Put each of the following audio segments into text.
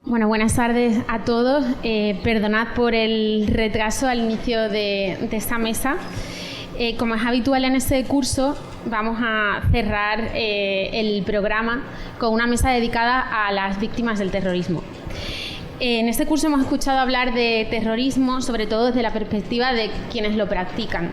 Bueno, buenas tardes a todos. Perdonad por el retraso al inicio de esta mesa. Como es habitual en este curso, vamos a cerrar el programa con una mesa dedicada a las víctimas del terrorismo. En este curso hemos escuchado hablar de terrorismo, sobre todo desde la perspectiva de quienes lo practican.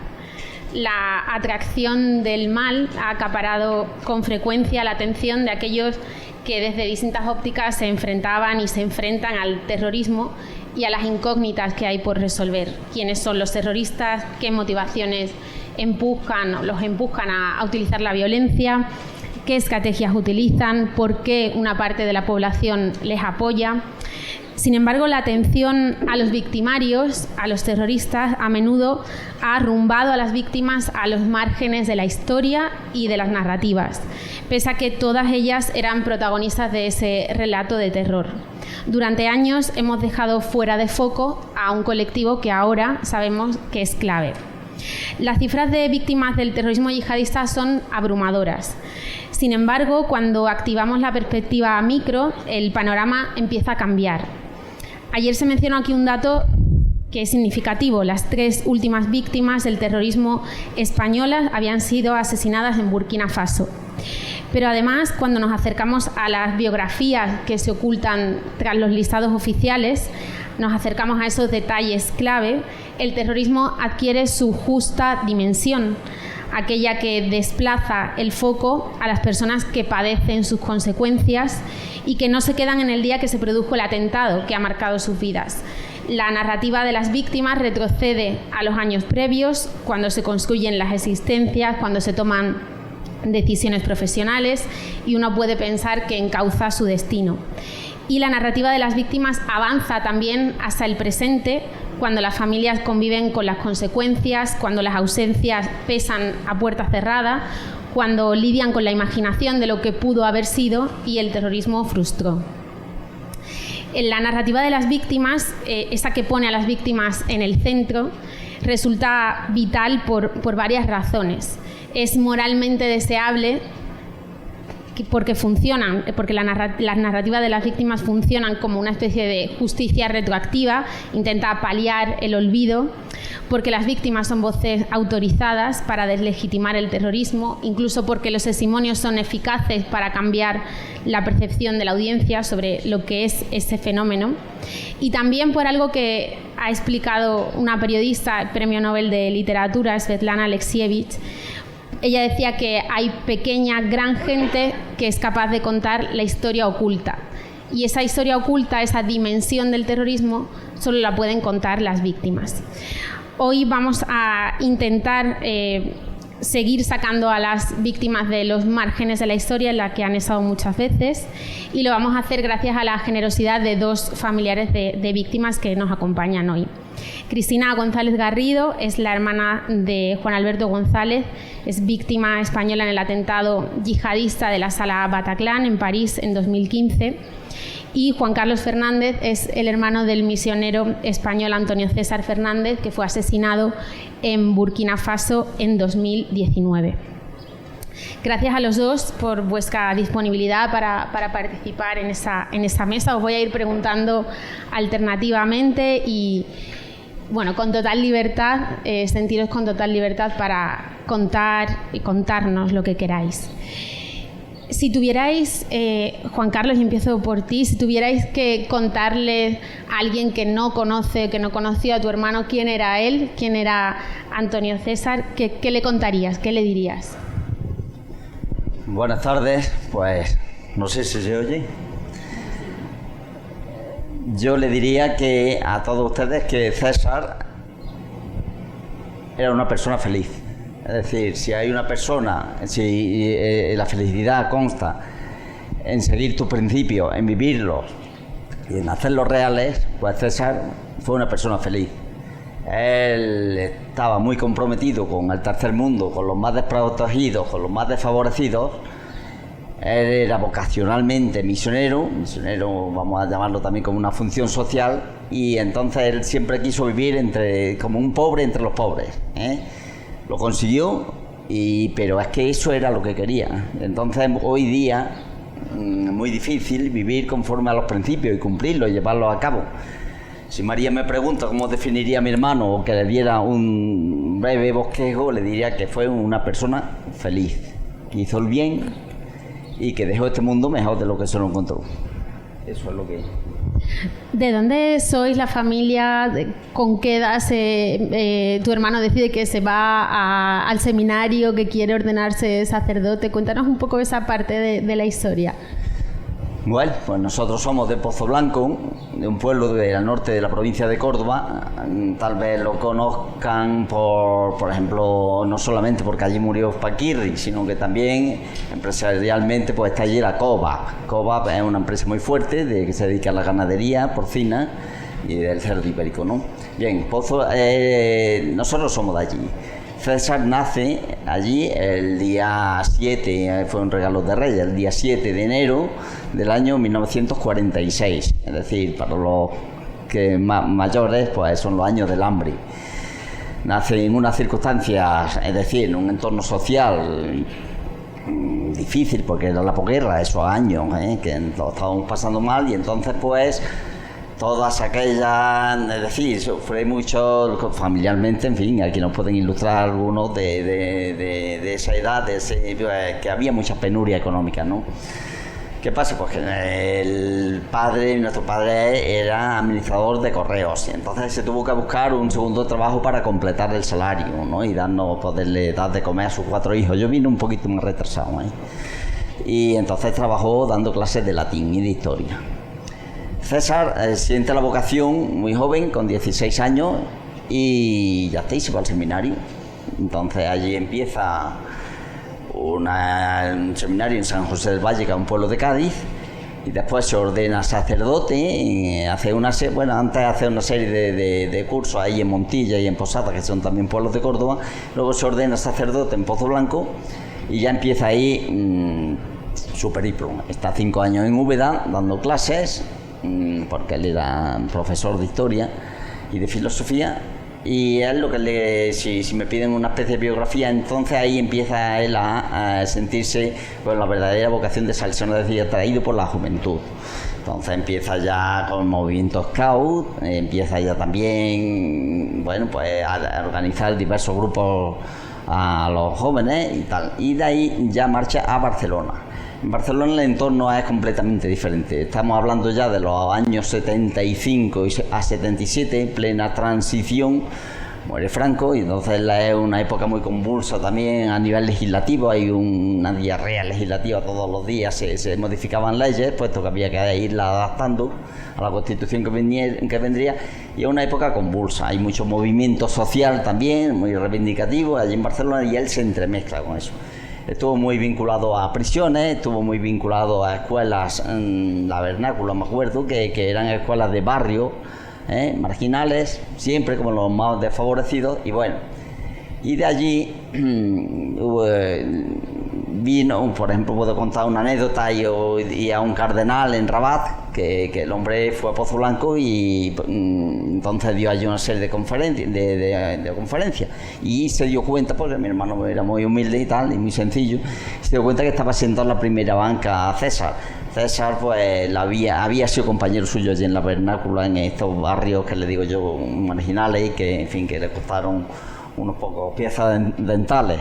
La atracción del mal ha acaparado con frecuencia la atención de aquellos que desde distintas ópticas se enfrentaban y se enfrentan al terrorismo y a las incógnitas que hay por resolver. ¿Quiénes son los terroristas? ¿Qué motivaciones los empujan a utilizar la violencia? ¿Qué estrategias utilizan? ¿Por qué una parte de la población les apoya? Sin embargo, la atención a los victimarios, a los terroristas, a menudo ha arrumbado a las víctimas a los márgenes de la historia y de las narrativas, pese a que todas ellas eran protagonistas de ese relato de terror. Durante años hemos dejado fuera de foco a un colectivo que ahora sabemos que es clave. Las cifras de víctimas del terrorismo yihadista son abrumadoras. Sin embargo, cuando activamos la perspectiva micro, el panorama empieza a cambiar. Ayer se mencionó aquí un dato que es significativo. Las 3 últimas víctimas del terrorismo españolas habían sido asesinadas en Burkina Faso. Pero además, cuando nos acercamos a las biografías que se ocultan tras los listados oficiales, nos acercamos a esos detalles clave, el terrorismo adquiere su justa dimensión, aquella que desplaza el foco a las personas que padecen sus consecuencias y que no se quedan en el día que se produjo el atentado que ha marcado sus vidas. La narrativa de las víctimas retrocede a los años previos, cuando se construyen las existencias, cuando se toman decisiones profesionales y uno puede pensar que encauza su destino. Y la narrativa de las víctimas avanza también hasta el presente, cuando las familias conviven con las consecuencias, cuando las ausencias pesan a puerta cerrada, cuando lidian con la imaginación de lo que pudo haber sido y el terrorismo frustró. En la narrativa de las víctimas, esa que pone a las víctimas en el centro, resulta vital por varias razones. Es moralmente deseable porque las narrativas de las víctimas funcionan como una especie de justicia retroactiva, intenta paliar el olvido, porque las víctimas son voces autorizadas para deslegitimar el terrorismo, incluso porque los testimonios son eficaces para cambiar la percepción de la audiencia sobre lo que es ese fenómeno, y también por algo que ha explicado una periodista, premio Nobel de Literatura, Svetlana Alexievich. Ella decía que hay pequeña, gran gente que es capaz de contar la historia oculta. Y esa historia oculta, esa dimensión del terrorismo, solo la pueden contar las víctimas. Hoy vamos a intentar seguir sacando a las víctimas de los márgenes de la historia en la que han estado muchas veces, y lo vamos a hacer gracias a la generosidad de 2 familiares de víctimas que nos acompañan hoy. Cristina González Garrido es la hermana de Juan Alberto González, es víctima española en el atentado yihadista de la Sala Bataclan en París en 2015. Y Juan Carlos Fernández es el hermano del misionero español Antonio César Fernández, que fue asesinado en Burkina Faso en 2019. Gracias a los 2 por vuestra disponibilidad para participar en esa mesa. Os voy a ir preguntando alternativamente y, bueno, con total libertad, sentiros con total libertad para contar y contarnos lo que queráis. Si tuvierais, Juan Carlos, y empiezo por ti, si tuvierais que contarle a alguien que no conoció a tu hermano, quién era él, quién era Antonio César, ¿qué le contarías? ¿Qué le dirías? Buenas tardes, pues no sé si se oye. Yo le diría que a todos ustedes que César era una persona feliz. Es decir, si hay una persona, si la felicidad consta en seguir tus principios, en vivirlos y en hacerlos reales, pues César fue una persona feliz. Él estaba muy comprometido con el tercer mundo, con los más desprotegidos, con los más desfavorecidos. Él era vocacionalmente misionero, vamos a llamarlo también como una función social, y entonces él siempre quiso vivir como un pobre entre los pobres, Lo consiguió, pero es que eso era lo que quería. Entonces hoy día muy difícil vivir conforme a los principios y cumplirlos y llevarlos a cabo. Si María me pregunta cómo definiría a mi hermano o que le diera un breve bosquejo, le diría que fue una persona feliz, que hizo el bien y que dejó este mundo mejor de lo que se lo encontró. Eso es lo que... ¿De dónde sois la familia? ¿Con qué edad tu hermano decide que se va al seminario, que quiere ordenarse sacerdote? Cuéntanos un poco esa parte de la historia. Bueno, pues nosotros somos de Pozo Blanco, de un pueblo del norte de la provincia de Córdoba. Tal vez lo conozcan por ejemplo, no solamente porque allí murió Paquirri, sino que también empresarialmente pues está allí la COVAP. COVAP es una empresa muy fuerte que se dedica a la ganadería porcina y del cerdo ibérico, ¿no? Bien, Pozo, nosotros somos de allí. César nace allí el día 7, fue un regalo de Reyes, el día 7 de enero del año 1946. Es decir, para los que mayores, pues son los años del hambre. Nace en unas circunstancias, es decir, en un entorno social difícil, porque era la posguerra, esos años, que lo estábamos pasando mal, y entonces pues... todas aquellas, es decir, sufrí mucho familiarmente, en fin, aquí nos pueden ilustrar algunos de esa edad, que había mucha penuria económica, ¿no? ¿Qué pasa? Pues que nuestro padre era administrador de correos, y entonces se tuvo que buscar un segundo trabajo para completar el salario, ¿no? Y poderle dar de comer a sus 4 hijos. Yo vine un poquito más retrasado, y entonces trabajó dando clases de latín y de historia. César siente la vocación muy joven, con 16 años, y ya está, y se va al seminario. Entonces allí empieza un seminario en San José del Valle, que es un pueblo de Cádiz, y después se ordena sacerdote. Antes hace una serie de cursos ahí en Montilla y en Posada, que son también pueblos de Córdoba. Luego se ordena sacerdote en Pozo Blanco y ya empieza ahí su periplo. Está 5 años en Úbeda dando clases, porque él era profesor de historia y de filosofía, y es lo que si me piden una especie de biografía, entonces ahí empieza él a sentirse con la verdadera vocación de salesiano, es decir, atraído por la juventud. Entonces empieza ya con movimientos scout, empieza ya también a organizar diversos grupos a los jóvenes y tal, y de ahí ya marcha a Barcelona. En Barcelona el entorno es completamente diferente. Estamos hablando ya de los años 75 a 77, plena transición. Muere Franco, y entonces es una época muy convulsa también a nivel legislativo. Hay una diarrea legislativa todos los días, se modificaban leyes, puesto que había que irla adaptando a la Constitución que vendría, y es una época convulsa. Hay mucho movimiento social también, muy reivindicativo allí en Barcelona, y él se entremezcla con eso. Estuvo muy vinculado a prisiones, estuvo muy vinculado a escuelas, la Vernácula me acuerdo, que eran escuelas de barrio, marginales, siempre como los más desfavorecidos, y de allí vino, por ejemplo, puedo contar una anécdota, y a un cardenal en Rabat, que el hombre fue a Pozo Blanco, y entonces dio allí una serie de conferencias, y se dio cuenta, porque mi hermano era muy humilde y tal, y muy sencillo, se dio cuenta que estaba sentado en la primera banca a César. César pues había sido compañero suyo allí en la Vernácula, en estos barrios que le digo yo marginales, y que en fin que le costaron unos pocos piezas dentales.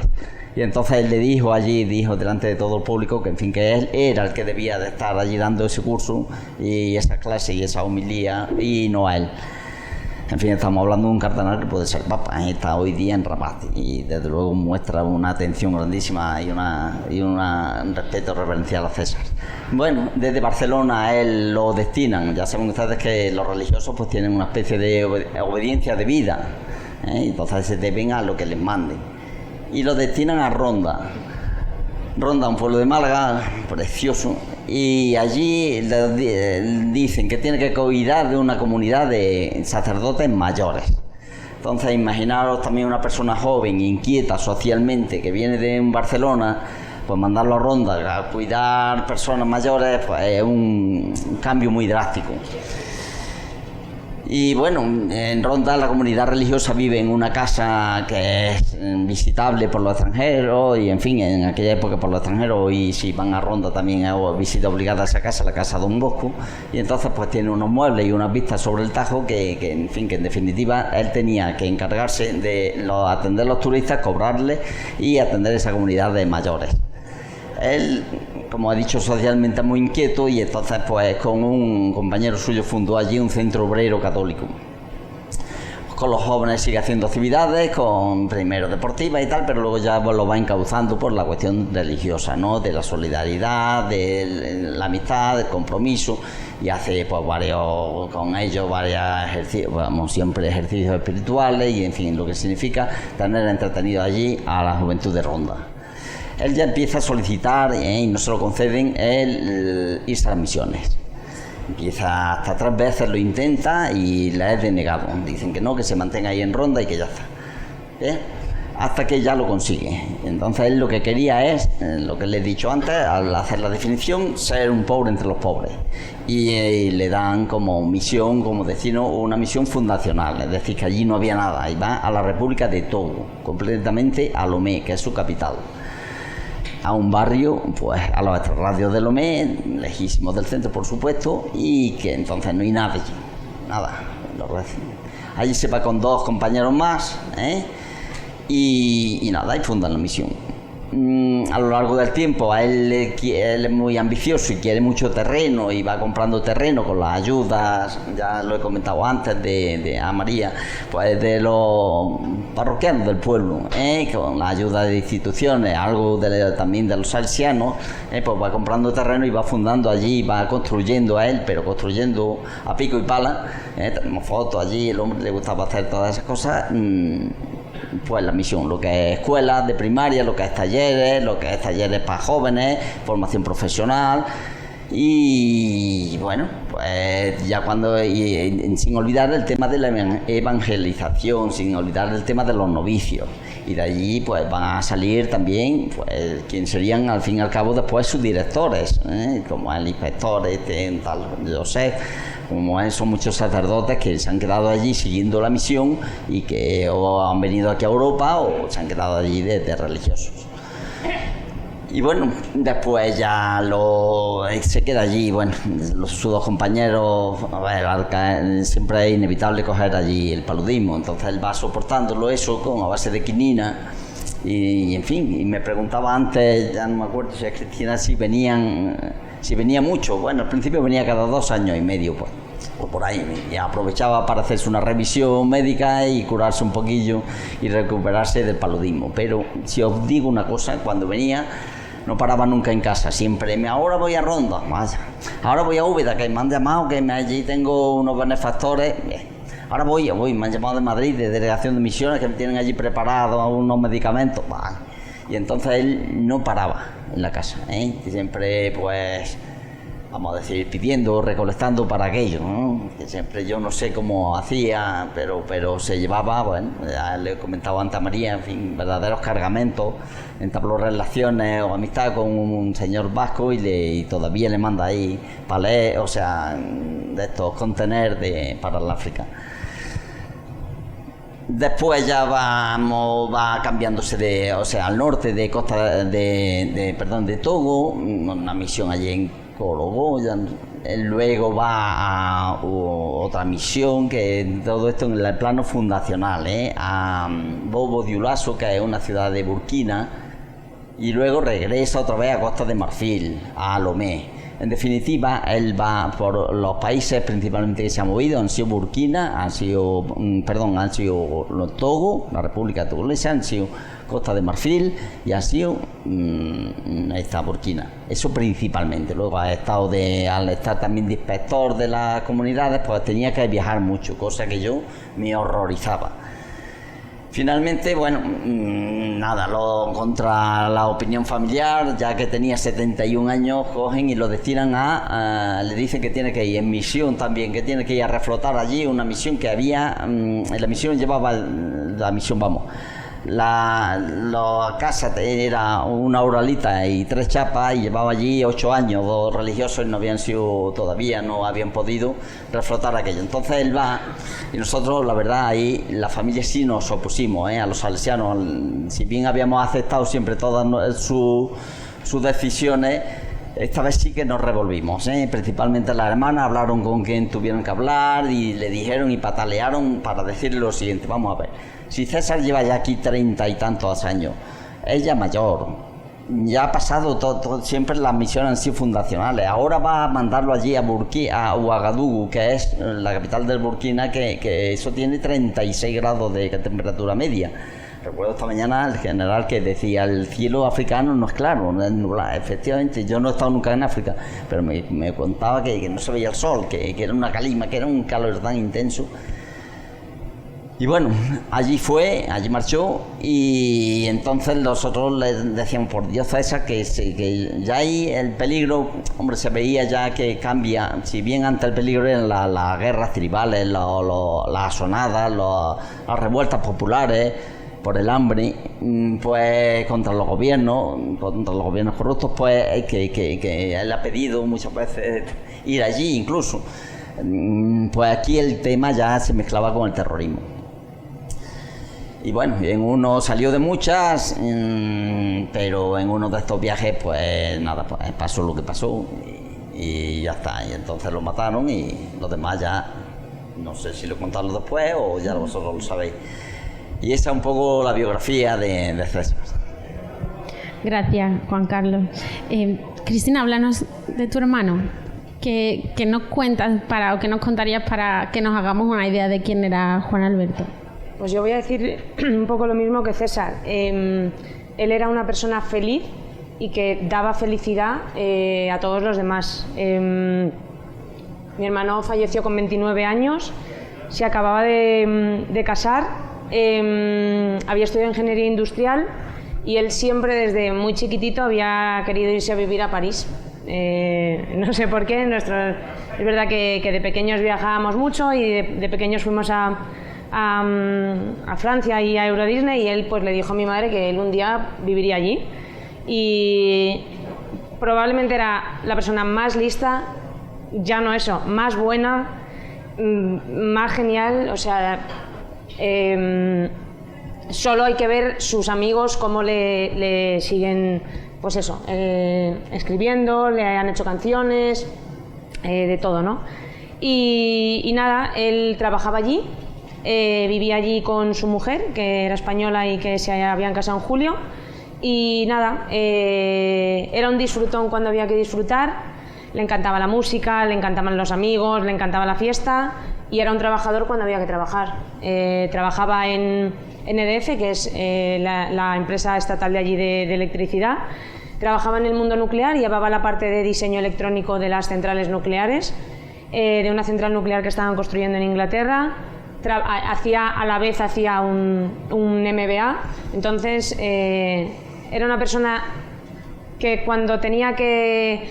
Y entonces él le dijo delante de todo el público que en fin que él era el que debía de estar allí dando ese curso y esa clase y esa homilía, y no a él. En fin, estamos hablando de un cardenal que puede ser papa, está hoy día en Rabat, y desde luego muestra una atención grandísima y un respeto reverencial a César. Bueno, desde Barcelona a él lo destinan. Ya saben ustedes que los religiosos pues tienen una especie de obediencia de vida, entonces se deben a lo que les manden, y lo destinan a Ronda, un pueblo de Málaga precioso, y allí le dicen que tiene que cuidar de una comunidad de sacerdotes mayores. Entonces imaginaros también una persona joven, inquieta socialmente, que viene de Barcelona, pues mandarlo a Ronda a cuidar personas mayores, pues es un cambio muy drástico. Y bueno, en Ronda la comunidad religiosa vive en una casa que es visitable por los extranjeros y en fin, en aquella época por los extranjeros, y si van a Ronda también es visita obligada a esa casa, la casa Don Bosco, y entonces pues tiene unos muebles y unas vistas sobre el Tajo que en fin, que en definitiva él tenía que encargarse de atender a los turistas, cobrarles y atender a esa comunidad de mayores. Él, como he dicho, socialmente muy inquieto, y entonces pues con un compañero suyo fundó allí un centro obrero católico. Con los jóvenes sigue haciendo actividades, con primero deportivas y tal, pero luego ya pues, lo va encauzando por la cuestión religiosa, ¿no? De la solidaridad, de la amistad, del compromiso, y hace pues con ellos varios ejercicios, siempre ejercicios espirituales, y en fin, lo que significa tener entretenido allí a la juventud de Ronda. Él ya empieza a solicitar, y no se lo conceden, el irse a las misiones. Empieza hasta 3 veces, lo intenta y le es denegado. Dicen que no, que se mantenga ahí en Ronda y que ya está. Hasta que ya lo consigue. Entonces él lo que quería es, lo que le he dicho antes, al hacer la definición, ser un pobre entre los pobres. Y le dan como misión, como destino, una misión fundacional. Es decir, que allí no había nada. Y va a la República de Togo, completamente a Lomé, que es su capital. A un barrio, pues a los extrarradios de Lomé, lejísimos del centro, por supuesto, y que entonces no hay nada allí, nada. Allí se va con 2 compañeros más, y nada, y fundan la misión. A lo largo del tiempo, él es muy ambicioso y quiere mucho terreno, y va comprando terreno con las ayudas, ya lo he comentado antes, de a María, pues de los parroquianos del pueblo, con la ayuda de instituciones, algo también de los salesianos, pues va comprando terreno y va fundando allí, va construyendo a él, pero construyendo a pico y pala. Tenemos fotos allí, el hombre le gustaba hacer todas esas cosas. Pues la misión, lo que es escuelas de primaria, lo que es talleres para jóvenes, formación profesional, y bueno, pues ya sin olvidar el tema de la evangelización, sin olvidar el tema de los novicios, y de allí pues van a salir también pues quienes serían al fin y al cabo después sus directores, como el inspector tal José. Como son muchos sacerdotes que se han quedado allí siguiendo la misión y que o han venido aquí a Europa o se han quedado allí de religiosos. Y bueno, después ya se queda allí, bueno, sus 2 compañeros, siempre es inevitable coger allí el paludismo, entonces él va soportándolo eso a base de quinina. Y en fin, y me preguntaba antes, ya no me acuerdo si es Cristina, si venía mucho. Bueno, al principio venía cada 2 años y medio, pues, o por ahí, y aprovechaba para hacerse una revisión médica y curarse un poquillo y recuperarse del paludismo. Pero si os digo una cosa, cuando venía no paraba nunca en casa, siempre ahora voy a Ronda, ahora voy a Úbeda, que me han llamado, que allí tengo unos benefactores. Ahora voy, me han llamado de Madrid, de Delegación de Misiones, que me tienen allí preparados unos medicamentos. Y entonces él no paraba en la casa, siempre, pues, vamos a decir, pidiendo, recolectando para aquello, ¿no? Que siempre yo no sé cómo hacía, pero se llevaba, bueno, ya le he comentado antes a María, en fin, verdaderos cargamentos, entabló relaciones o amistad con un señor vasco y todavía le manda ahí palés, o sea, de estos contenedores para el África. Después ya va cambiándose al norte de costa de Togo, una misión allí en Colobó. Luego va a otra misión, que todo esto en el plano fundacional, a Bobo Dioulasso, que es una ciudad de Burkina, y luego regresa otra vez a Costa de Marfil, a Lomé. En definitiva, él va por los países principalmente que se han movido, han sido Burkina, han sido Togo, la República Togolesa, han sido Costa de Marfil y ha sido esta Burkina. Eso principalmente. Luego al estar también de inspector de las comunidades, pues tenía que viajar mucho, cosa que yo me horrorizaba. Finalmente, bueno, nada, contra la opinión familiar, ya que tenía 71 años, cogen y lo destinan le dicen que tiene que ir en misión también, que tiene que ir a reflotar allí una misión que había, la misión La casa era una uralita y 3 chapas, y llevaba allí 8 años, 2 religiosos, y no habían sido todavía, no habían podido reflotar aquello. Entonces él va, y nosotros, la verdad, ahí la familia sí nos opusimos a los salesianos. Si bien habíamos aceptado siempre todas sus decisiones, esta vez sí que nos revolvimos, principalmente las hermanas hablaron con quien tuvieron que hablar y le dijeron y patalearon para decirle lo siguiente: vamos a ver, si César lleva ya aquí 30 y tantos años, ella mayor, ya ha pasado todo, siempre las misiones han sido fundacionales, ahora va a mandarlo allí a Ouagadougou, que es la capital del Burkina, que eso tiene 36 grados de temperatura media. Recuerdo esta mañana el general que decía: el cielo africano no es claro, no es nublado. Efectivamente, yo no he estado nunca en África, pero me contaba que no se veía el sol, que era una calima, que era un calor tan intenso. Y bueno, allí marchó, y entonces nosotros le decíamos: por Dios, César, que ya ahí el peligro, hombre, se veía ya que cambia. Si bien antes el peligro eran las guerras tribales, las asonadas, las revueltas populares por el hambre, pues contra los gobiernos corruptos, pues que él ha pedido muchas veces ir allí incluso. Pues aquí el tema ya se mezclaba con el terrorismo. Y bueno, en uno salió de muchas, pero en uno de estos viajes, pues nada, pues pasó lo que pasó y ya está. Y entonces lo mataron, y los demás ya, no sé si lo contaron después o ya vosotros lo sabéis. Y esa es un poco la biografía de César. Gracias, Juan Carlos. Cristina, háblanos de tu hermano. ¿Qué nos cuentas o qué nos contarías para que nos hagamos una idea de quién era Juan Alberto? Pues yo voy a decir un poco lo mismo que César. Él era una persona feliz y que daba felicidad a todos los demás. Mi hermano falleció con 29 años, se acababa de casar. Había estudiado ingeniería industrial y él siempre desde muy chiquitito había querido irse a vivir a París. No sé por qué, es verdad que de pequeños viajábamos mucho y de pequeños fuimos a Francia y a Euro Disney, y él pues le dijo a mi madre que él un día viviría allí, y probablemente era la persona más lista, ya no eso, más buena, más genial, o sea... solo hay que ver sus amigos cómo le siguen, pues eso, escribiendo, le han hecho canciones, de todo, ¿no? Y nada, él trabajaba allí, vivía allí con su mujer, que era española y que se habían casado en julio, y nada, era un disfrutón cuando había que disfrutar, le encantaba la música, le encantaban los amigos, le encantaba la fiesta, y era un trabajador cuando había que trabajar. Trabajaba en EDF, que es la empresa estatal de allí de electricidad. Trabajaba en el mundo nuclear y llevaba la parte de diseño electrónico de las centrales nucleares, de una central nuclear que estaban construyendo en Inglaterra. A la vez hacía un MBA. Entonces era una persona que cuando tenía que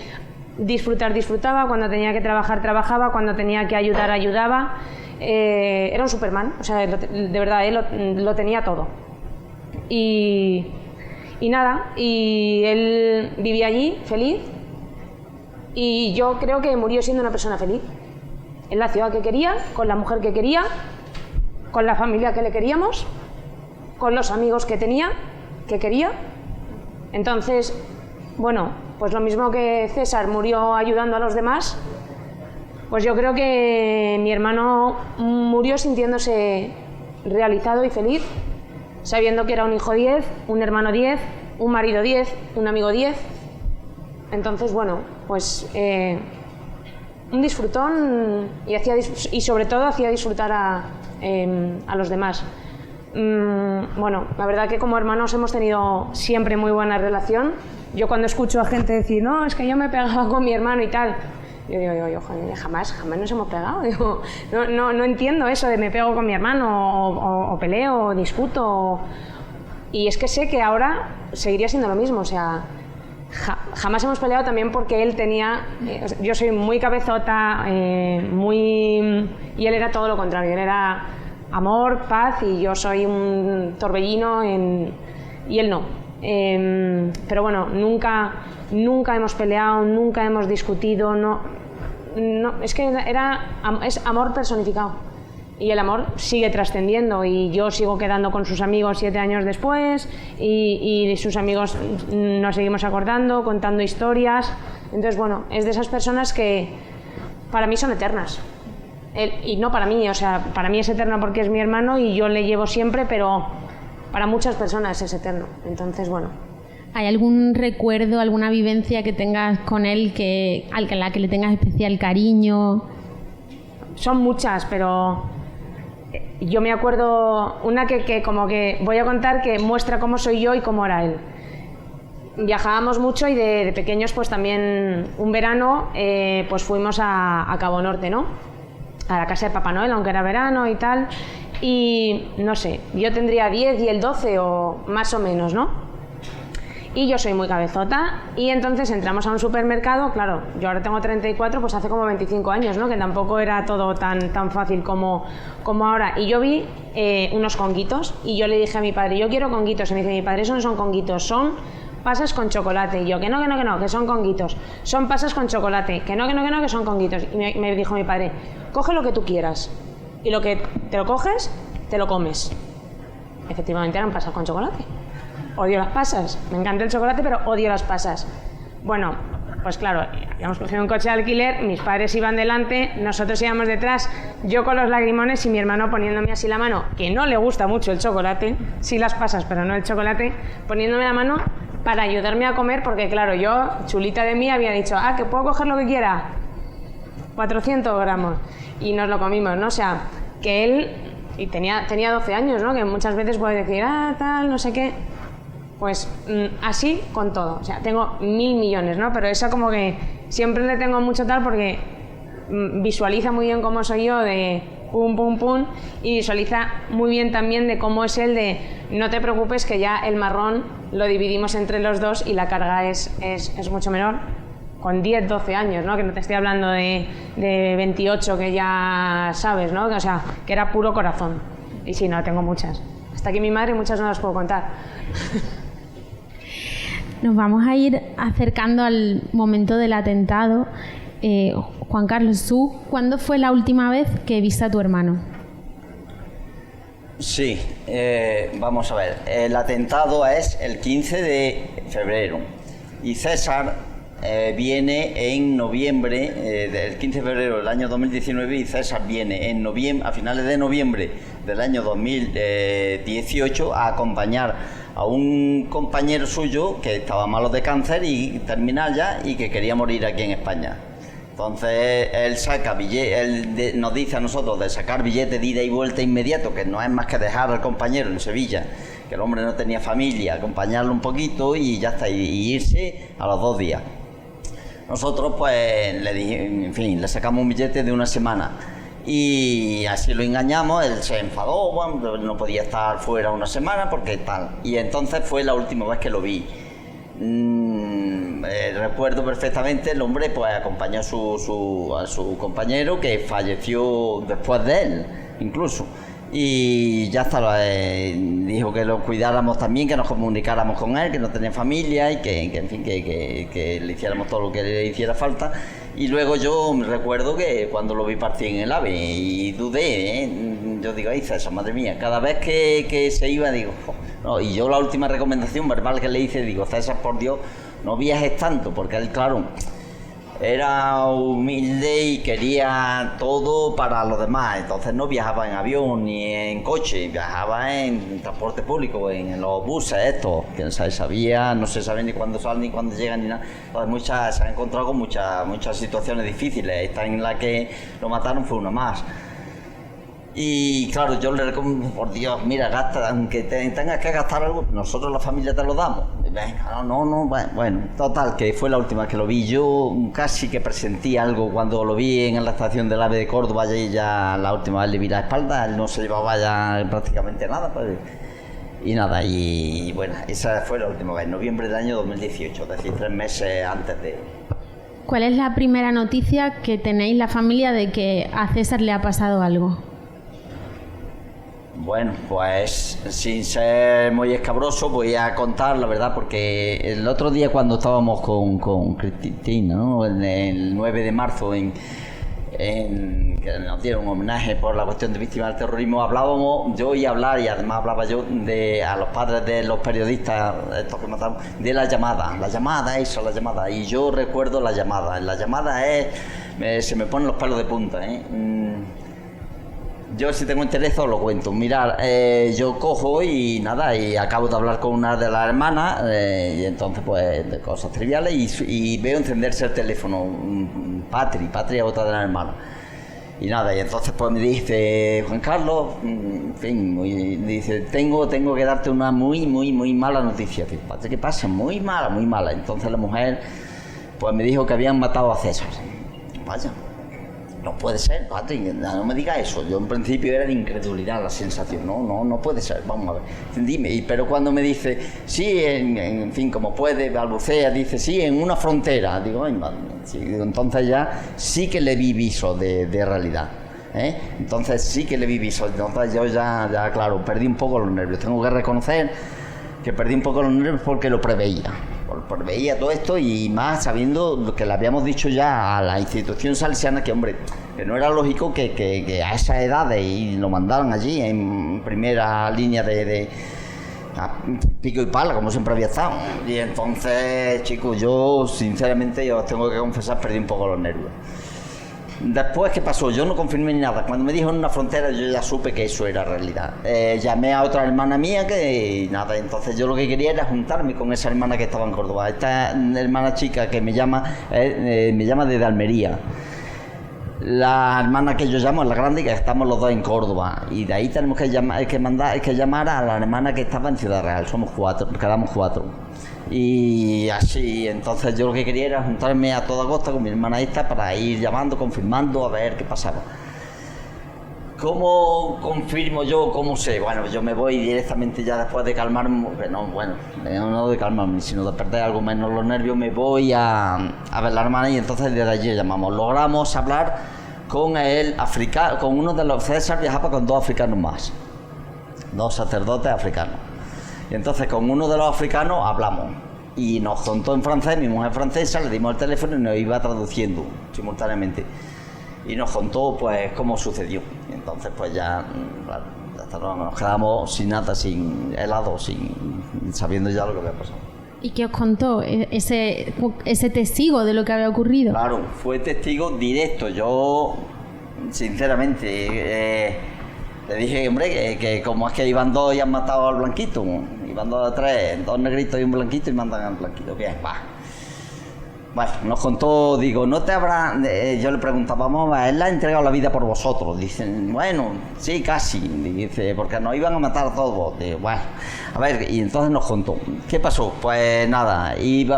disfrutaba, cuando tenía que trabajar, trabajaba, cuando tenía que ayudar, ayudaba. Era un Superman, o sea, de verdad, lo tenía todo. Y nada, y él vivía allí, feliz, y yo creo que murió siendo una persona feliz. En la ciudad que quería, con la mujer que quería, con la familia que le queríamos, con los amigos que quería. Entonces, bueno, pues lo mismo que César murió ayudando a los demás, pues yo creo que mi hermano murió sintiéndose realizado y feliz, sabiendo que era un hijo 10, un hermano 10, un marido 10, un amigo 10. Entonces, bueno, pues un disfrutón, y sobre todo hacía disfrutar a los demás. Bueno, la verdad que como hermanos hemos tenido siempre muy buena relación. Yo cuando escucho a gente decir, no, es que yo me pegaba con mi hermano y tal, yo digo, joder, jamás nos hemos pegado. Digo, no entiendo eso de me pego con mi hermano, o peleo, o discuto. Y es que sé que ahora seguiría siendo lo mismo, o sea, jamás hemos peleado también porque él tenía... yo soy muy cabezota, y él era todo lo contrario, él era amor, paz, y yo soy un torbellino y él no. Pero bueno, nunca hemos peleado, nunca hemos discutido, es que es amor personificado. Y el amor sigue trascendiendo, y yo sigo quedando con sus amigos 7 años después, y sus amigos nos seguimos acordando, contando historias. Entonces, bueno, es de esas personas que para mí son eternas. Y no para mí, o sea, para mí es eterno porque es mi hermano y yo le llevo siempre, pero para muchas personas es eterno. Entonces, bueno. ¿Hay algún recuerdo, alguna vivencia que tengas con él a la que le tengas especial cariño? Son muchas, pero yo me acuerdo una que como que voy a contar, que muestra cómo soy yo y cómo era él. Viajábamos mucho, y de pequeños pues también un verano pues fuimos a Cabo Norte, ¿no? A la casa de Papá Noel, aunque era verano y tal. Y no sé, yo tendría 10 y él 12 o más o menos, ¿no? Y yo soy muy cabezota, y entonces entramos a un supermercado. Claro, yo ahora tengo 34, pues hace como 25 años, ¿no? Que tampoco era todo tan fácil como ahora. Y yo vi unos conguitos, y yo le dije a mi padre, yo quiero conguitos. Y me dice mi padre, eso no son conguitos, son pasas con chocolate. Y yo, que no, que son conguitos. Son pasas con chocolate. Que no, que son conguitos. Y me dijo mi padre, coge lo que tú quieras, y lo que te lo coges, te lo comes. Efectivamente eran pasas con chocolate. Odio las pasas, me encanta el chocolate, pero odio las pasas. Bueno, pues claro, habíamos cogido un coche de alquiler, mis padres iban delante, nosotros íbamos detrás, yo con los lagrimones y mi hermano poniéndome así la mano, que no le gusta mucho el chocolate, sí las pasas, pero no el chocolate, poniéndome la mano para ayudarme a comer, porque claro, yo, chulita de mí, había dicho, que puedo coger lo que quiera, 400 gramos, y nos lo comimos, ¿no? O sea, que él, y tenía 12 años, ¿no? Que muchas veces puede decir, tal, no sé qué. Pues así con todo, o sea, tengo 1000 millones, ¿no? Pero eso como que siempre le tengo mucho tal, porque visualiza muy bien cómo soy yo, de pum, pum, pum, y visualiza muy bien también de cómo es él, de no te preocupes que ya el marrón lo dividimos entre los dos y la carga es mucho menor, con 10, 12 años, ¿no? Que no te estoy hablando de 28, que ya sabes, ¿no? O sea, que era puro corazón. Y sí, no, tengo muchas. Hasta aquí mi madre, muchas no las puedo contar. Nos vamos a ir acercando al momento del atentado. Juan Carlos, ¿tú cuándo fue la última vez que viste a tu hermano? Sí, vamos a ver. El atentado es el 15 de febrero y César viene en noviembre, el 15 de febrero del año 2019, y César viene en noviembre, a finales de noviembre del año 2018 a acompañar a un compañero suyo que estaba malo de cáncer y terminal ya, y que quería morir aquí en España. Entonces él saca nos dice a nosotros de sacar billete de ida y vuelta inmediato, que no es más que dejar al compañero en Sevilla, que el hombre no tenía familia, acompañarlo un poquito y ya está, y irse a los 2 días. Nosotros pues le sacamos un billete de 1 semana. Y así lo engañamos, él se enfadó, bueno, no podía estar fuera 1 semana porque tal. Y entonces fue la última vez que lo vi. Recuerdo perfectamente, el hombre pues acompañó a su compañero, que falleció después de él, incluso. Y ya está, dijo que lo cuidáramos también, que nos comunicáramos con él, que no tenía familia y que le hiciéramos todo lo que le hiciera falta. Y luego yo me recuerdo que cuando lo vi partir en el AVE y dudé, yo digo, ay César, madre mía, cada vez que se iba digo, no. Y yo la última recomendación verbal que le hice, digo, César, por Dios, no viajes tanto, porque él, claro, era humilde y quería todo para los demás, entonces no viajaba en avión ni en coche, viajaba en transporte público, en los buses estos, que no se sabía ni cuándo salen ni cuándo llegan ni nada. Entonces se ha encontrado con muchas situaciones difíciles. Esta en la que lo mataron fue una más. Y claro, yo le recomiendo, por Dios, mira, gasta, aunque tengas que gastar algo, nosotros la familia te lo damos. Venga, bueno, total, que fue la última que lo vi. Yo casi que presentí algo cuando lo vi en la estación del AVE de Córdoba, y ya la última vez le vi la espalda, él no se llevaba ya prácticamente nada, pues, y nada, y bueno, esa fue la última vez, noviembre del año 2018, es decir, 3 meses antes de... ¿Cuál es la primera noticia que tenéis la familia de que a César le ha pasado algo? Bueno, pues sin ser muy escabroso voy a contar la verdad, porque el otro día cuando estábamos con Cristina, ¿no? El 9 de marzo que nos dieron un homenaje por la cuestión de víctimas del terrorismo, hablábamos, yo oí hablar, y además hablaba yo a los padres de los periodistas, estos que mataron, de la llamada, y yo recuerdo la llamada se me ponen los pelos de punta, Yo, si tengo interés, os lo cuento. Mirad, yo cojo y acabo de hablar con una de las hermanas, y entonces, pues, de cosas triviales, y veo encenderse el teléfono. Patri, otra de las hermanas. Y entonces, pues, me dice, Juan Carlos, en fin, dice, tengo que darte una muy, muy, muy mala noticia. Digo, Patri, ¿qué pasa? Muy mala, muy mala. Entonces la mujer, pues, me dijo que habían matado a César. Vaya. No puede ser, Patri, no me digas eso. Yo en principio era de incredulidad la sensación. No puede ser, vamos a ver. Dime, pero cuando me dice, sí, en fin, como puede, balbucea, dice, sí, en una frontera. Digo, ay, madre mía. Sí, entonces ya sí que le vi viso de realidad. Entonces sí que le vi viso. Entonces yo ya, claro, perdí un poco los nervios. Tengo que reconocer que perdí un poco los nervios porque lo preveía. Veía todo esto, y más sabiendo lo que le habíamos dicho ya a la institución salesiana, que hombre, que no era lógico que a esas edades y lo mandaran allí en primera línea de pico y pala, como siempre había estado. Y entonces, chicos, yo sinceramente, os tengo que confesar, perdí un poco los nervios. Después, ¿qué pasó? Yo no confirmé ni nada. Cuando me dijo en una frontera, yo ya supe que eso era realidad. Llamé a otra hermana mía entonces yo lo que quería era juntarme con esa hermana que estaba en Córdoba. Esta hermana chica que me llama desde Almería. La hermana que yo llamo es la grande, y que estamos los dos en Córdoba. Y de ahí tenemos que llamar a la hermana que estaba en Ciudad Real. Quedamos 4. Y así, entonces yo lo que quería era juntarme a toda costa con mi hermana esta para ir llamando, confirmando, a ver qué pasaba. ¿Cómo confirmo yo? ¿Cómo sé? Bueno, yo me voy directamente ya después de calmarme, no de calmarme, sino de perder algo menos los nervios, me voy a ver la hermana, y entonces desde allí logramos hablar con con uno de los César. Viajaba con 2 africanos más, 2 sacerdotes africanos. Y entonces con uno de los africanos hablamos, y nos contó en francés, mi mujer francesa, le dimos el teléfono y nos iba traduciendo simultáneamente. Y nos contó, pues, cómo sucedió. Y entonces, pues ya nos quedamos sin nada, sin helado, sabiendo ya lo que había pasado. ¿Y qué os contó ese testigo de lo que había ocurrido? Claro, fue testigo directo. Yo, sinceramente, le dije, hombre, que como es que iban 2 y han matado al blanquito. Iban 2 o 3, 2 negritos y un blanquito, y mandan al blanquito. Bien, va. Bueno, nos contó, digo, ¿no te habrá...? Yo le preguntaba, vamos, él le ha entregado la vida por vosotros. Dicen, bueno, sí, casi. Dice, porque nos iban a matar a todos. Digo, bueno, a ver, y entonces nos contó. ¿Qué pasó? Pues nada,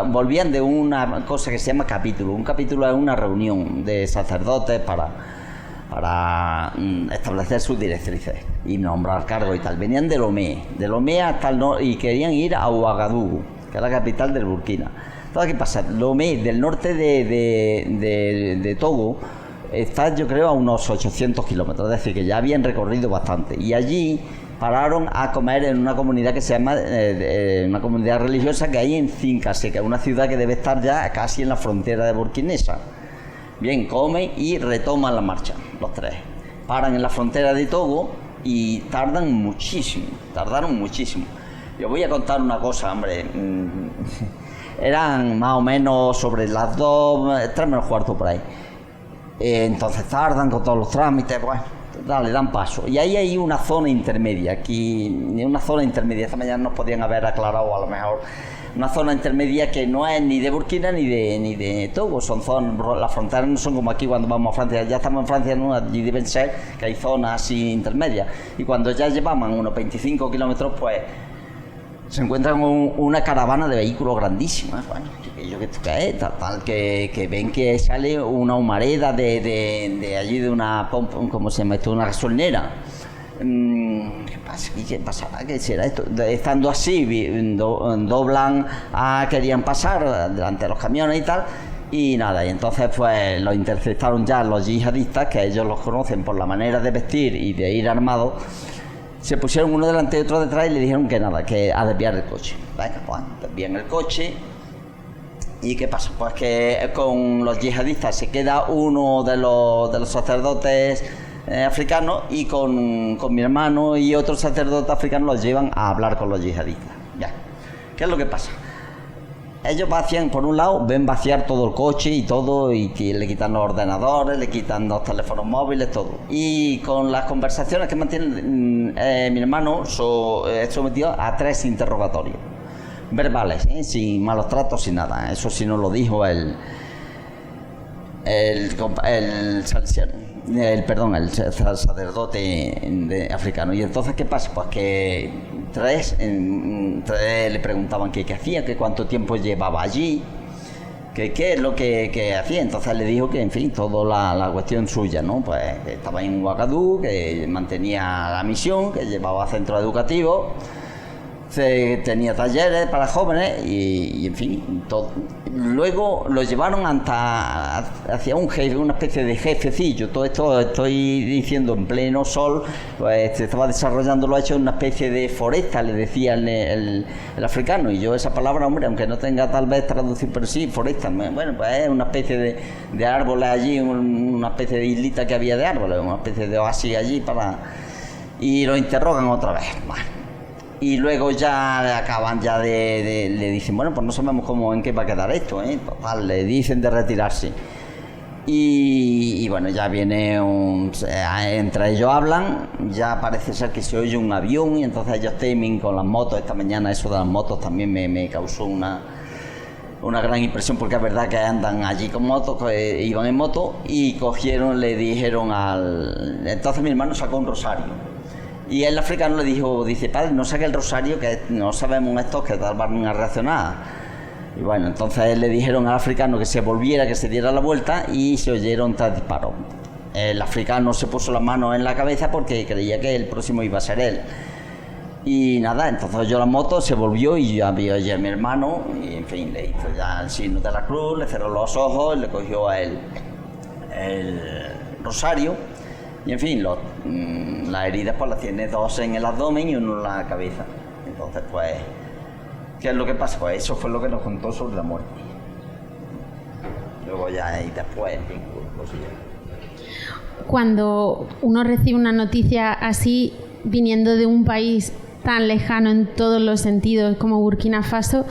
volvían de una cosa que se llama capítulo. Un capítulo es una reunión de sacerdotes para establecer sus directrices y nombrar cargos y tal. Venían de Lomé hasta el norte, y querían ir a Ouagadougou, que es la capital del Burkina. Entonces, ¿qué pasa? Lomé, del norte de Togo, está, yo creo, a unos 800 kilómetros, es decir, que ya habían recorrido bastante. Y allí pararon a comer en una comunidad que se llama, una comunidad religiosa que hay en Cincase, que es una ciudad que debe estar ya casi en la frontera de Burkinesa. Bien, comen y retoman la marcha, los 3. Paran en la frontera de Togo y tardaron muchísimo. Yo voy a contar una cosa, hombre. Eran más o menos sobre las 3 menos cuarto por ahí. Entonces tardan con todos los trámites, bueno, le dan paso. Y ahí hay una zona intermedia, esta mañana nos podían haber aclarado a lo mejor. Una zona intermedia que no es ni de Burkina ni de Togo, son zonas, las fronteras no son como aquí cuando vamos a Francia, ya estamos en Francia, ¿no? Allí deben ser que hay zonas así intermedias, y cuando ya llevamos unos 25 kilómetros, pues se encuentran con una caravana de vehículos grandísimas, bueno, que ven que sale una humareda de allí, de una pompa, ¿cómo se llama esto? Una gasolinera. ¿Qué pasará? ¿Qué será esto? Estando así, doblan, querían pasar delante de los camiones y tal, y nada, y entonces pues los interceptaron ya los yihadistas, que ellos los conocen por la manera de vestir y de ir armados. se pusieron uno delante y otro detrás y le dijeron que nada, que a desviar el coche. Venga, pues desvían el coche. ¿Y qué pasa? Pues que con los yihadistas se queda uno de los sacerdotes africanos, y con mi hermano y otro sacerdote africano los llevan a hablar con los yihadistas. Ya. ¿Qué es lo que pasa? Ellos vacían, por un lado, ven vaciar todo el coche y todo, y le quitan los ordenadores, le quitan los teléfonos móviles, todo. Y con las conversaciones que mantienen, mi hermano es sometido a 3 interrogatorios verbales, sin malos tratos, sin nada. Eso sí nos lo dijo el sacerdote africano. Y entonces, ¿qué pasa? Pues que tres le preguntaban qué hacía, que cuánto tiempo llevaba allí, que qué es lo que hacía. Entonces le dijo que, en fin, toda la cuestión suya, ¿no? Pues que estaba en Ouagadougou, que mantenía la misión, que llevaba centros educativos, tenía talleres para jóvenes y en fin, todo. Luego lo llevaron hacia un jefe, una especie de jefecillo. Todo esto estoy diciendo en pleno sol, pues se estaba desarrollando, lo ha hecho, una especie de foresta, le decía el africano. Y yo esa palabra, hombre, aunque no tenga tal vez traducción, pero sí, foresta, bueno, pues es una especie de árboles allí, una especie de islita que había de árboles, una especie de oasis allí y lo interrogan otra vez. Bueno. Y luego ya acaban le dicen, bueno, pues no sabemos en qué va a quedar esto, Total, le dicen de retirarse. Y bueno, ya viene entre ellos hablan, ya parece ser que se oye un avión, y entonces ellos temen con las motos. Esta mañana eso de las motos también me causó una gran impresión, porque es verdad que andan allí con motos, iban en moto, y le dijeron entonces mi hermano sacó un rosario. Y el africano le dice, padre, no saque el rosario, que no sabemos estos que tal van a reaccionar. Y bueno, entonces le dijeron al africano que se volviera, que se diera la vuelta, y se oyeron 3 disparos. El africano se puso las manos en la cabeza porque creía que el próximo iba a ser él. Y nada, entonces oyó la moto, se volvió y ya vio a mi hermano, y en fin, le hizo ya el signo de la cruz, le cerró los ojos, le cogió el rosario. Y en fin, las heridas pues las tiene 2 en el abdomen y 1 en la cabeza. Entonces, pues, ¿qué es lo que pasa? Pues eso fue lo que nos contó sobre la muerte. Luego ya, y después, en fin, cosillas. Cuando uno recibe una noticia así, viniendo de un país tan lejano en todos los sentidos como Burkina Faso,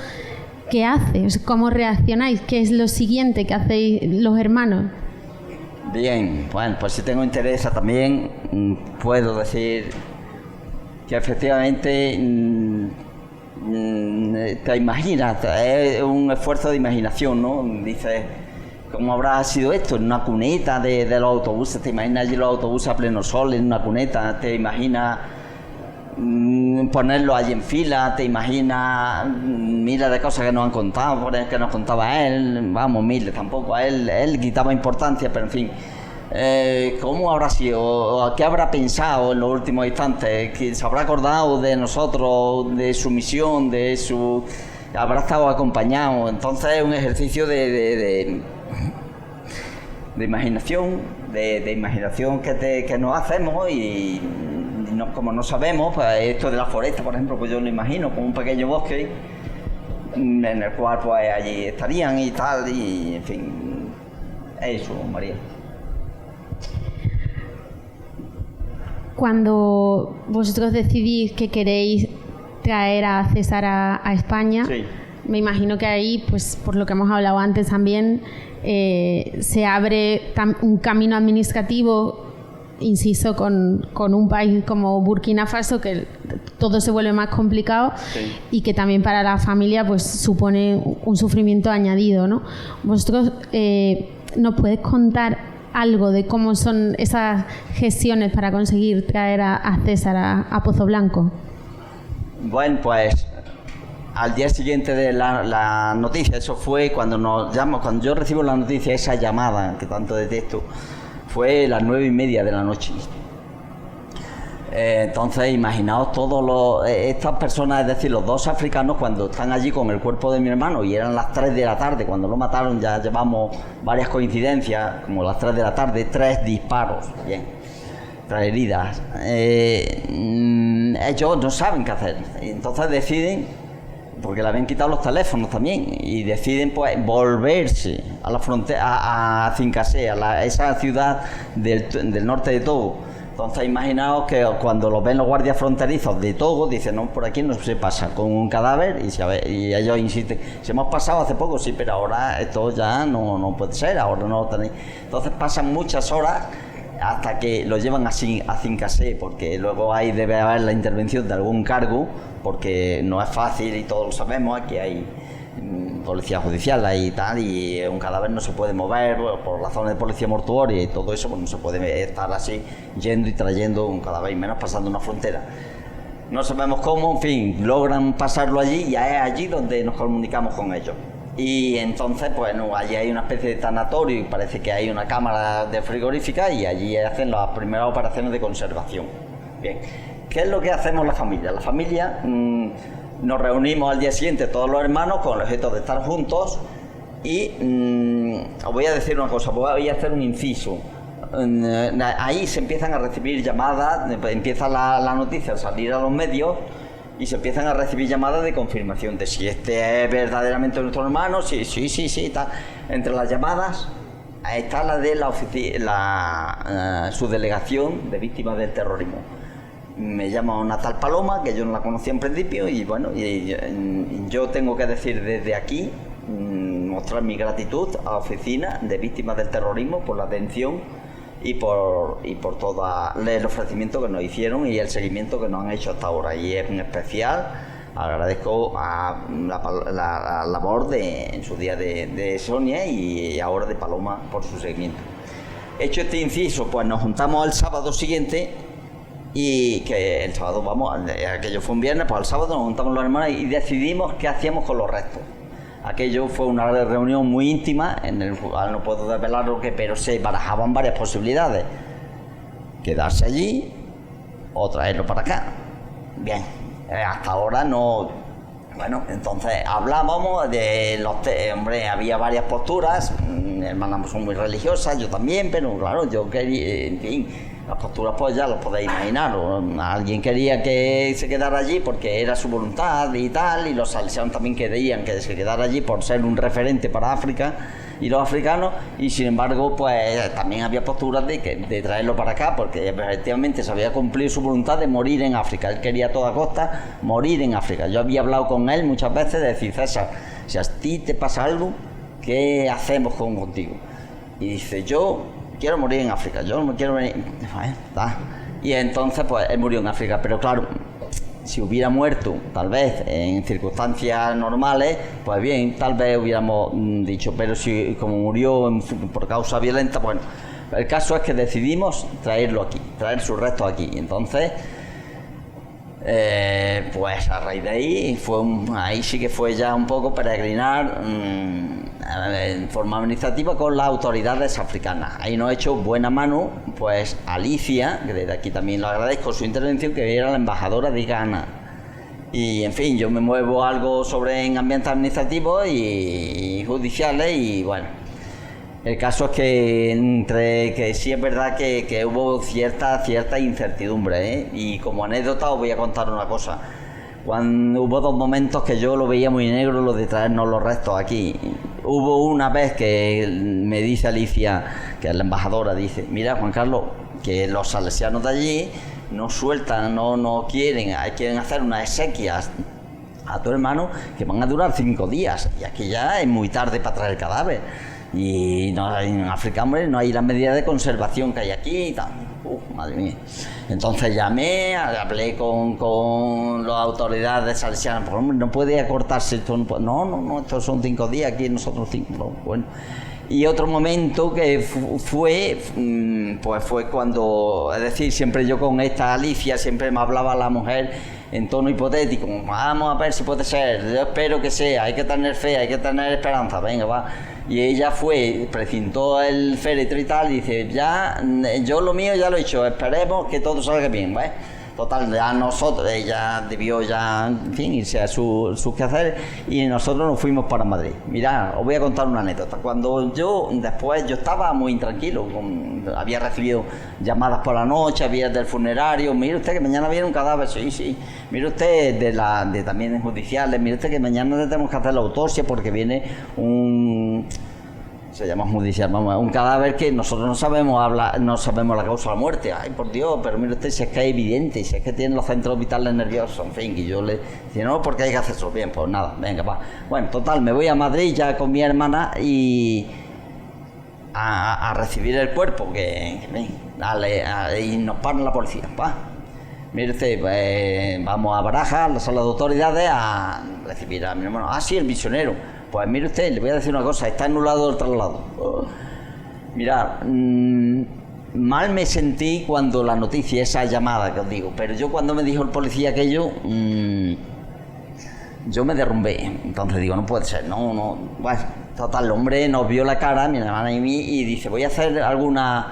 ¿qué hace? ¿Cómo reaccionáis? ¿Qué es lo siguiente que hacéis los hermanos? Bien, bueno, pues si tengo interés también, puedo decir que efectivamente te imaginas, es un esfuerzo de imaginación, ¿no? Dices, ¿cómo habrá sido esto? En una cuneta de los autobuses, te imaginas allí los autobuses a pleno sol en una cuneta, te imaginas ponerlo allí en fila, te imaginas miles de cosas que nos han contado, que nos contaba él, vamos, miles tampoco, a él quitaba importancia, pero en fin, ¿cómo habrá sido? ¿Qué habrá pensado en los últimos instantes? ¿Que se habrá acordado de nosotros, de su misión, habrá estado acompañado? Entonces es un ejercicio de imaginación, de imaginación que nos hacemos, y como no sabemos, pues esto de la foresta, por ejemplo, pues yo lo imagino como un pequeño bosque en el cual pues allí estarían y tal, y en fin, eso, María. Cuando vosotros decidís que queréis traer a César a España, sí, me imagino que ahí, pues por lo que hemos hablado antes también, se abre un camino administrativo, insisto, con un país como Burkina Faso, que todo se vuelve más complicado, sí, y que también para la familia pues supone un sufrimiento añadido, ¿no? Vosotros nos podéis contar algo de cómo son esas gestiones para conseguir traer a César a Pozo Blanco. Bueno, pues al día siguiente de la noticia, eso fue cuando yo recibo la noticia, esa llamada que tanto detesto, fue las 9:30 de la noche. Entonces, imaginaos estas personas, es decir, los 2 africanos, cuando están allí con el cuerpo de mi hermano, y eran las 3 de la tarde, cuando lo mataron, ya llevamos varias coincidencias, como las 3 de la tarde, 3 disparos, bien, 3 heridas. ellos no saben qué hacer. Y entonces deciden, porque le habían quitado los teléfonos también, y deciden pues volverse a la frontera, a Cincasé, a esa ciudad del norte de Togo. Entonces imaginaos que cuando los ven los guardias fronterizos de Togo, dicen, no, por aquí no se pasa, con un cadáver, y ellos insisten, si hemos pasado hace poco, sí, pero ahora esto ya no puede ser, ahora no lo tenéis. Entonces pasan muchas horas hasta que lo llevan a Cincasé, porque luego ahí debe haber la intervención de algún cargo, porque no es fácil y todos lo sabemos, aquí hay policía judicial ahí y tal, y un cadáver no se puede mover por la zona de policía mortuoria y todo eso, pues no se puede estar así yendo y trayendo un cadáver, y menos pasando una frontera. No sabemos cómo, en fin, logran pasarlo allí, y es allí donde nos comunicamos con ellos. Y entonces, pues allí hay una especie de tanatorio y parece que hay una cámara de frigorífica, y allí hacen las primeras operaciones de conservación. Bien, ¿qué es lo que hacemos la familia? La familia nos reunimos al día siguiente todos los hermanos con el objeto de estar juntos, y os voy a decir una cosa, voy a hacer un inciso. Ahí se empiezan a recibir llamadas, empieza la noticia a salir a los medios, y se empiezan a recibir llamadas de confirmación de si este es verdaderamente nuestro hermano, sí, tal. Entre las llamadas está la de la subdelegación de víctimas del terrorismo. Me llama una tal Paloma, que yo no la conocía en principio, y bueno, yo tengo que decir desde aquí, mostrar mi gratitud a la oficina de víctimas del terrorismo por la atención y por todo el ofrecimiento que nos hicieron y el seguimiento que nos han hecho hasta ahora. Y en especial agradezco a la labor en su día de Sonia y ahora de Paloma por su seguimiento. Hecho este inciso, pues nos juntamos el sábado siguiente, y que el sábado, aquello fue un viernes, pues el sábado nos juntamos los hermanos y decidimos qué hacíamos con los restos. Aquello fue una reunión muy íntima, no puedo desvelar lo que, pero se barajaban varias posibilidades: quedarse allí o traerlo para acá. Bien, hasta ahora no. Bueno, entonces hablábamos de hombre, había varias posturas. Mi hermana son muy religiosas, yo también, pero claro, yo quería, en fin, las posturas pues ya los podéis imaginar. Alguien quería que se quedara allí porque era su voluntad y tal, y los salesianos también querían que se quedara allí por ser un referente para África y los africanos, y sin embargo pues también había posturas de traerlo para acá, porque efectivamente se había cumplido su voluntad de morir en África. Él quería a toda costa morir en África. Yo había hablado con él muchas veces de decir, César, si a ti te pasa algo, ¿qué hacemos contigo? Y dice, yo quiero morir en África, yo no quiero venir. Y entonces pues él murió en África, pero claro, si hubiera muerto tal vez en circunstancias normales, pues bien, tal vez hubiéramos dicho, pero si como murió por causa violenta, bueno, el caso es que decidimos traerlo aquí, traer sus restos aquí. Entonces pues a raíz de ahí ahí sí que fue ya un poco peregrinar en forma administrativa con las autoridades africanas. Ahí nos ha hecho buena mano pues Alicia, que desde aquí también lo agradezco su intervención, que era la embajadora de Ghana. Y en fin, yo me muevo algo en ambientes administrativos y judiciales, y bueno, el caso es que sí es verdad que hubo cierta incertidumbre, y como anécdota os voy a contar una cosa. Cuando hubo dos momentos que yo lo veía muy negro, lo de traernos los restos aquí. Hubo una vez que me dice Alicia, que es la embajadora, dice, mira Juan Carlos, que los salesianos de allí no sueltan, no quieren hacer unas exequias a tu hermano que van a durar 5 días, y aquí ya es muy tarde para traer el cadáver. Y no, en África, hombre, no hay las medidas de conservación que hay aquí y tal. Madre mía. Entonces llamé, hablé con las autoridades salesianas, pues hombre, no puede acortarse esto, no, estos son 5 días, aquí nosotros 5, no, bueno. Y otro momento que fue cuando, es decir, siempre yo con esta Alicia, siempre me hablaba la mujer en tono hipotético, vamos a ver si puede ser, yo espero que sea, hay que tener fe, hay que tener esperanza, venga, va. Y ella precintó el féretro y tal, y dice, ya, yo lo mío ya lo he hecho, esperemos que todo salga bien, ¿ves? total, ya nosotros, ella debió ya, en fin, irse a sus quehaceres y nosotros nos fuimos para Madrid. Mirad, os voy a contar una anécdota. Cuando yo estaba muy intranquilo, había recibido llamadas por la noche, había del funerario, mire usted que mañana viene un cadáver, sí, mire usted de también en judiciales, mire usted que mañana tenemos que hacer la autopsia porque viene se llama judicial, vamos, un cadáver que nosotros no sabemos la causa de la muerte. Ay, por Dios, pero mire usted, si es que es evidente, si es que tiene los centros vitales nerviosos, en fin, y yo le decía, no, porque hay que hacer eso. Bien, pues nada, venga, va. Bueno, total, me voy a Madrid ya con mi hermana y a recibir el cuerpo, y nos paran la policía, va. Mire usted, vamos a Barajas, a la sala de autoridades, a recibir a mi hermano. Ah, sí, el misionero. Pues mire usted, le voy a decir una cosa, está anulado el traslado. Mirad, mal me sentí cuando la noticia, esa llamada que os digo, pero yo cuando me dijo el policía aquello, yo me derrumbé. Entonces digo, no puede ser, no. Bueno, total, el hombre nos vio la cara, mi hermana y mí, y dice, voy a hacer alguna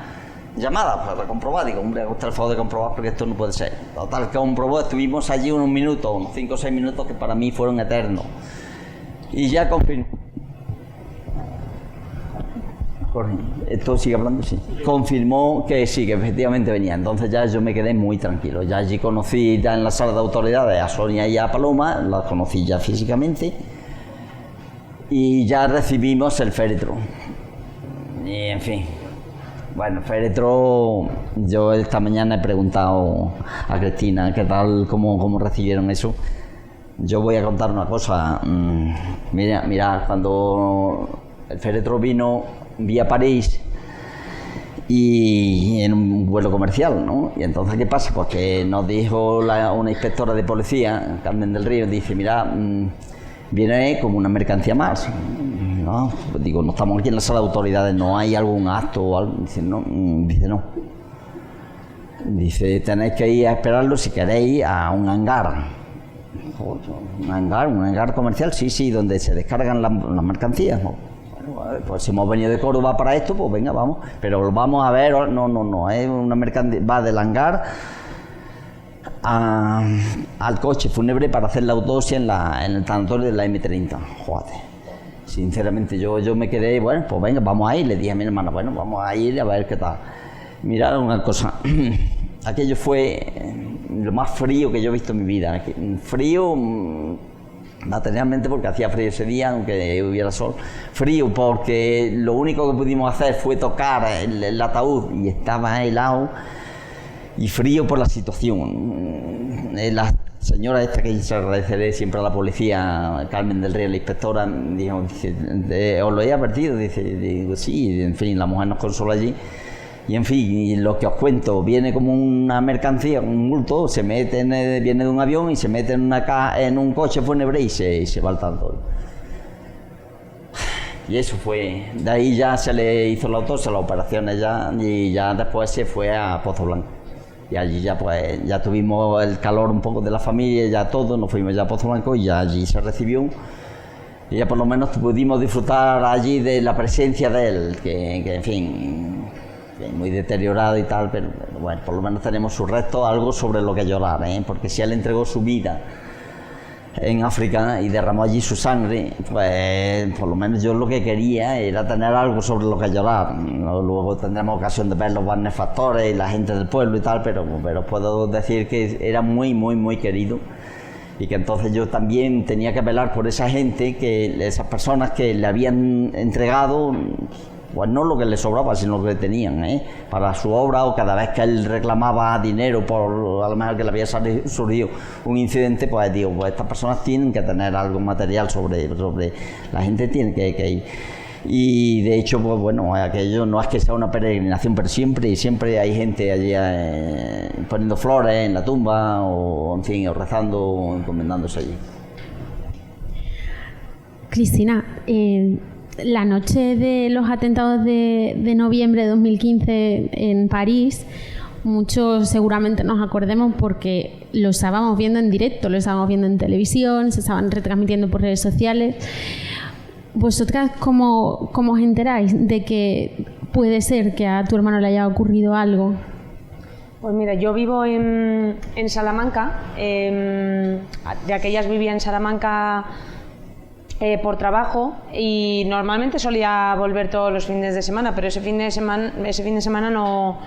llamada para comprobar. Digo, hombre, haga usted el favor de comprobar porque esto no puede ser. Total, que comprobó, estuvimos allí unos minutos, unos 5 o 6 minutos que para mí fueron eternos. Y ya confirmó. ¿Esto sigue hablando? Sí. Confirmó que sí, que efectivamente venía. Entonces ya yo me quedé muy tranquilo. Ya allí conocí, ya en la sala de autoridades, a Sonia y a Paloma, las conocí ya físicamente. Y ya recibimos el féretro. Y en fin. Bueno, el féretro, yo esta mañana he preguntado a Cristina qué tal, cómo recibieron eso. Yo voy a contar una cosa. Mira, cuando el féretro vino vía París y en un vuelo comercial, ¿no? Y entonces, ¿qué pasa? Pues que nos dijo una inspectora de policía, Carmen del Río, dice, mira, viene como una mercancía más. ¿No? Pues digo, no estamos aquí en la sala de autoridades, ¿no hay algún acto o algo? Dice, no. Dice, tenéis que ir a esperarlo si queréis a un hangar. Un hangar comercial, sí, donde se descargan las mercancías. Bueno, pues si hemos venido de Córdoba para esto, pues venga, vamos. Pero vamos a ver, no, es una mercancía, va del hangar al coche fúnebre para hacer la autopsia en el tanatorio de la M30. Joder. Sinceramente, yo me quedé, bueno, pues venga, vamos a ir. Le dije a mi hermana, bueno, vamos a ir a ver qué tal. Mirad una cosa. Aquello fue lo más frío que yo he visto en mi vida. Frío materialmente porque hacía frío ese día, aunque hubiera sol. Frío porque lo único que pudimos hacer fue tocar el ataúd y estaba helado. Y frío por la situación. La señora esta, que se agradeceré siempre a la policía, Carmen del Río, la inspectora, dijo, ¿os lo he advertido? Digo, sí, en fin, la mujer nos consoló allí. Y en fin, y lo que os cuento, viene como una mercancía, un bulto, viene de un avión y se mete en un coche fúnebre y se va al tanatorio. Y eso fue, de ahí ya se le hizo la autopsia, las operaciones ya, y ya después se fue a Pozo Blanco. Y allí ya tuvimos el calor un poco de la familia, ya todos, nos fuimos ya a Pozo Blanco y ya allí se recibió. Y ya por lo menos pudimos disfrutar allí de la presencia de él, que en fin, muy deteriorado y tal, pero bueno, por lo menos tenemos sus restos, algo sobre lo que llorar, porque si él entregó su vida en África y derramó allí su sangre, pues por lo menos yo lo que quería era tener algo sobre lo que llorar. Luego tendremos ocasión de ver los benefactores y la gente del pueblo y tal, pero puedo decir que era muy, muy, muy querido. Y que entonces yo también tenía que velar por esa gente, esas personas que le habían entregado, pues no lo que le sobraba, sino lo que tenían, para su obra, o cada vez que él reclamaba dinero por a lo mejor que le había surgido un incidente, pues digo, pues estas personas tienen que tener algo material sobre la gente tiene que ir. Y de hecho, pues bueno, aquello no es que sea una peregrinación, pero siempre hay gente allí poniendo flores en la tumba, o en fin, o rezando, o encomendándose allí. Cristina, la noche de los atentados de noviembre de 2015 en París, muchos seguramente nos acordemos porque lo estábamos viendo en directo, lo estábamos viendo en televisión, se estaban retransmitiendo por redes sociales. ¿Vosotras cómo os enteráis de que puede ser que a tu hermano le haya ocurrido algo? Pues mira, yo vivo en Salamanca, de aquellas vivía en Salamanca por trabajo y normalmente solía volver todos los fines de semana, pero ese fin de semana no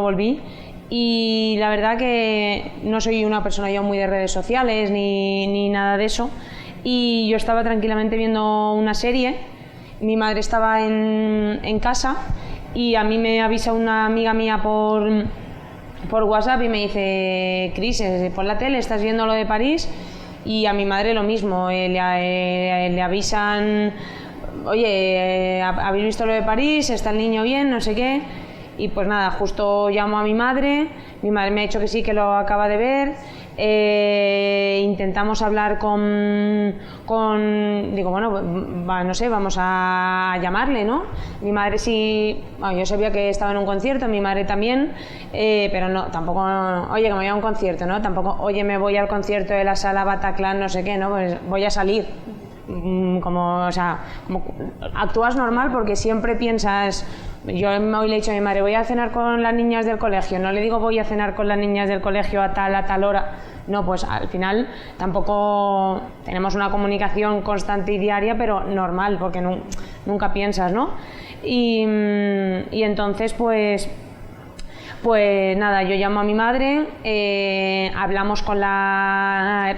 volví. Y la verdad que no soy una persona yo muy de redes sociales ni nada de eso, y yo estaba tranquilamente viendo una serie, mi madre estaba en casa y a mí me avisa una amiga mía por WhatsApp y me dice: Cris, por la tele estás viendo lo de París. Y a mi madre lo mismo, le avisan: oye, ¿habéis visto lo de París? ¿Está el niño bien? No sé qué. Y pues nada, justo llamo a mi madre me ha dicho que sí, que lo acaba de ver. Intentamos hablar digo, bueno, no sé, vamos a llamarle, ¿no? Mi madre sí, bueno, yo sabía que estaba en un concierto, mi madre también, pero no, tampoco, oye, que me voy a un concierto, ¿no? Tampoco, oye, me voy al concierto de la sala Bataclan, no sé qué, ¿no? Pues voy a salir. O sea, actúas normal porque siempre piensas. Yo hoy le he dicho a mi madre: voy a cenar con las niñas del colegio, no le digo voy a cenar con las niñas del colegio a tal hora, no, pues al final tampoco tenemos una comunicación constante y diaria, pero normal, porque nunca piensas, ¿no? Y entonces pues nada, yo llamo a mi madre, hablamos con la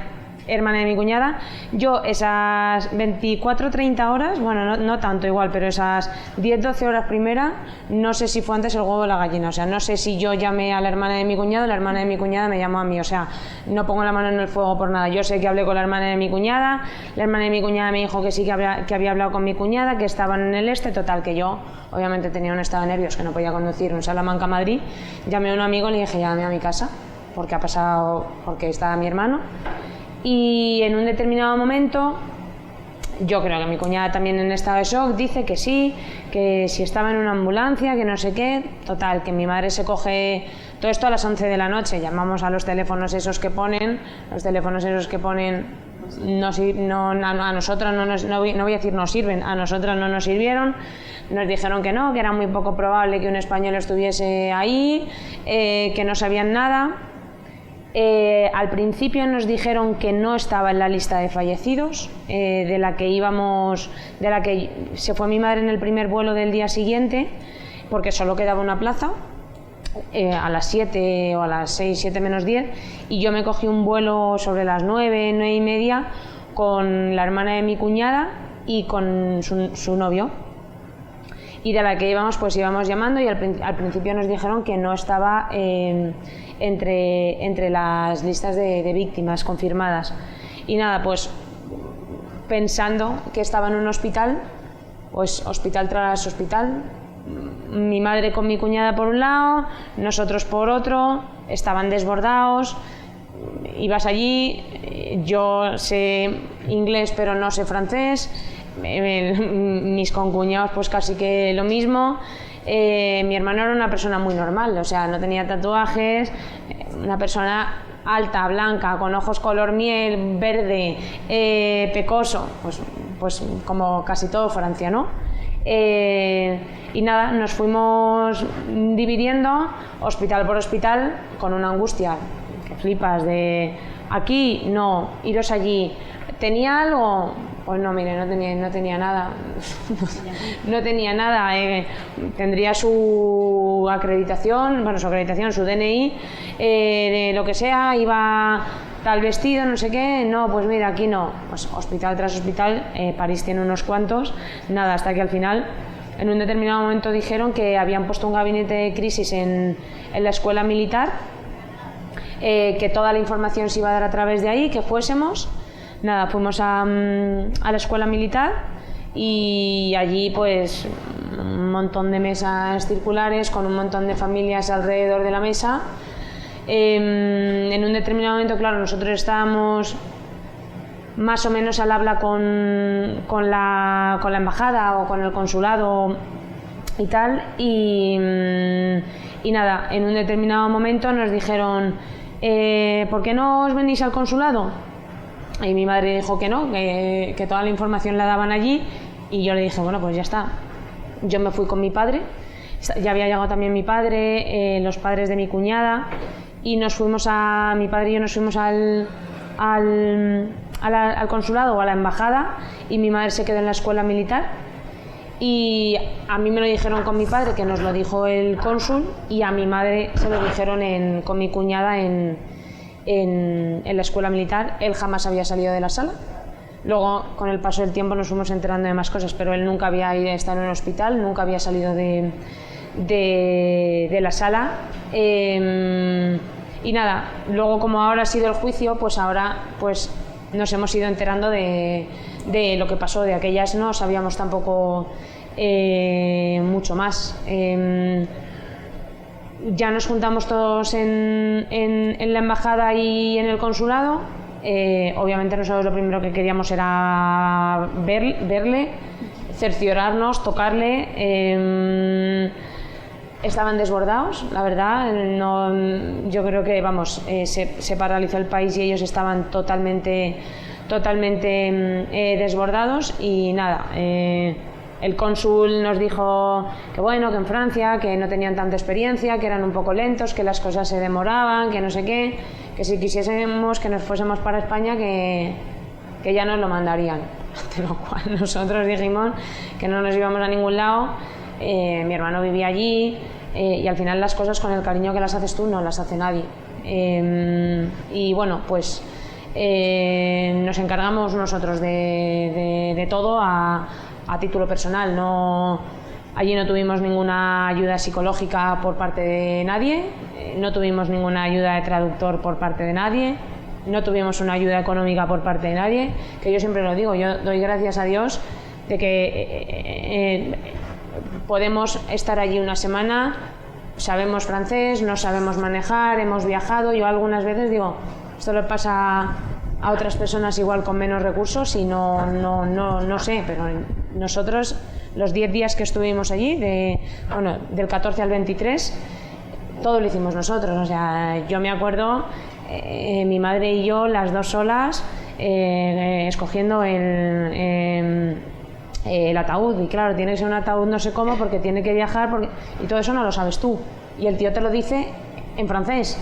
hermana de mi cuñada. Yo esas 24-30 horas, bueno, no tanto igual, pero esas 10-12 horas primera, no sé si fue antes el huevo o la gallina, o sea, no sé si yo llamé a la hermana de mi cuñado, la hermana de mi cuñada me llamó a mí, o sea, no pongo la mano en el fuego por nada. Yo sé que hablé con la hermana de mi cuñada, la hermana de mi cuñada me dijo que sí, que había hablado con mi cuñada, que estaban en el total, que yo obviamente tenía un estado de nervios, que no podía conducir un Salamanca a Madrid. Llamé a un amigo y le dije: llámame a mi casa, porque estaba mi hermano. Y en un determinado momento, yo creo que mi cuñada también en estado de shock dice que sí, que si estaba en una ambulancia, que no sé qué. Total, que mi madre se coge todo esto a las 11 de la noche. Llamamos a los teléfonos esos que ponen, a nosotras no voy a decir no sirven, a nosotras no nos sirvieron. Nos dijeron que no, que era muy poco probable que un español estuviese ahí, que no sabían nada. Al principio nos dijeron que no estaba en la lista de fallecidos, de la que se fue mi madre en el primer vuelo del día siguiente, porque solo quedaba una plaza a las 7 o a las 6, 7 menos 10, y yo me cogí un vuelo sobre las 9, 9 y media con la hermana de mi cuñada y con su novio. Y de la que íbamos llamando, y al principio nos dijeron que no estaba entre las listas de víctimas confirmadas. Y nada, pues pensando que estaba en un hospital, pues hospital tras hospital, mi madre con mi cuñada por un lado, nosotros por otro, estaban desbordados. Ibas allí, yo sé inglés pero no sé francés, mis concuñados pues casi que lo mismo. Mi hermano era una persona muy normal, o sea, no tenía tatuajes, una persona alta, blanca, con ojos color miel, verde, pecoso, pues como casi todo Francia, ¿no? Y nada, nos fuimos dividiendo hospital por hospital con una angustia que flipas, de aquí no, iros allí. ¿Tenía algo? Pues no, mire, no tenía nada. No tenía nada. Tendría su acreditación, su DNI, de lo que sea, iba tal vestido, no sé qué. No, pues mira, aquí no. Pues hospital tras hospital, París tiene unos cuantos. Nada, hasta que al final, en un determinado momento dijeron que habían puesto un gabinete de crisis en la escuela militar, que toda la información se iba a dar a través de ahí, que fuésemos. Nada, fuimos a la escuela militar y allí pues un montón de mesas circulares con un montón de familias alrededor de la mesa. En un determinado momento, claro, nosotros estábamos más o menos al habla con la embajada o con el consulado y tal, y nada, en un determinado momento nos dijeron: ¿por qué no os venís al consulado? Y mi madre dijo que no, que toda la información la daban allí, y yo le dije: bueno, pues ya está. Yo me fui con mi padre, ya había llegado también mi padre, los padres de mi cuñada, y mi padre y yo nos fuimos al consulado o a la embajada, y mi madre se quedó en la escuela militar. Y a mí me lo dijeron con mi padre, que nos lo dijo el cónsul, y a mi madre se lo dijeron con mi cuñada en la escuela militar. Él jamás había salido de la sala. Luego, con el paso del tiempo, nos fuimos enterando de más cosas, pero él nunca había estado en un hospital, nunca había salido de la sala. Y nada, luego, como ahora ha sido el juicio, pues ahora pues nos hemos ido enterando de lo que pasó. De aquellas no sabíamos tampoco mucho más. Ya nos juntamos todos en la embajada y en el consulado. Obviamente nosotros lo primero que queríamos era verle, cerciorarnos, tocarle. Estaban desbordados, la verdad. Yo creo que se paralizó el país y ellos estaban totalmente desbordados. Y nada, el cónsul nos dijo que bueno, que en Francia, que no tenían tanta experiencia, que eran un poco lentos, que las cosas se demoraban, que no sé qué, que si quisiésemos que nos fuésemos para España, que ya nos lo mandarían. De lo cual nosotros dijimos que no nos íbamos a ningún lado. Mi hermano vivía allí, y al final las cosas, con el cariño que las haces tú, no las hace nadie. Y bueno, pues nos encargamos nosotros de todo a título personal. Allí no tuvimos ninguna ayuda psicológica por parte de nadie, no tuvimos ninguna ayuda de traductor por parte de nadie, no tuvimos una ayuda económica por parte de nadie, que yo siempre lo digo, yo doy gracias a Dios de que podemos estar allí una semana, sabemos francés, no sabemos manejar, hemos viajado. Yo algunas veces digo, esto le pasa a otras personas igual con menos recursos y no sé, pero nosotros los 10 días que estuvimos allí, del 14 al 23, todo lo hicimos nosotros. O sea, yo me acuerdo, mi madre y yo, las dos solas, escogiendo el ataúd. Y claro, tiene que ser un ataúd no sé cómo, porque tiene que viajar, y todo eso no lo sabes tú. Y el tío te lo dice en francés.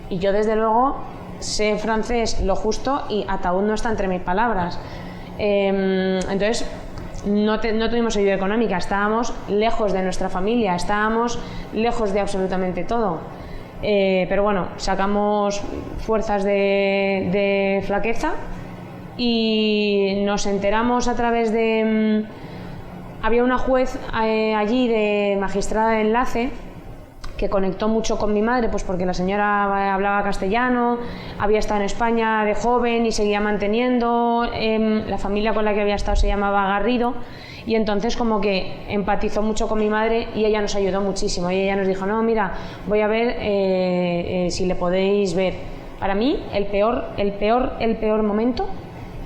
Y yo, desde luego, sé francés lo justo, y ataúd no está entre mis palabras. Entonces, no tuvimos ayuda económica, estábamos lejos de nuestra familia, estábamos lejos de absolutamente todo. Pero bueno, sacamos fuerzas de flaqueza, y nos enteramos a través de... había una juez allí, de magistrada de enlace, que conectó mucho con mi madre, pues porque la señora hablaba castellano, había estado en España de joven y seguía manteniendo, la familia con la que había estado se llamaba Garrido, y entonces como que empatizó mucho con mi madre, y ella nos ayudó muchísimo. Y ella nos dijo, no, mira, voy a ver si le podéis ver. Para mí, el peor momento,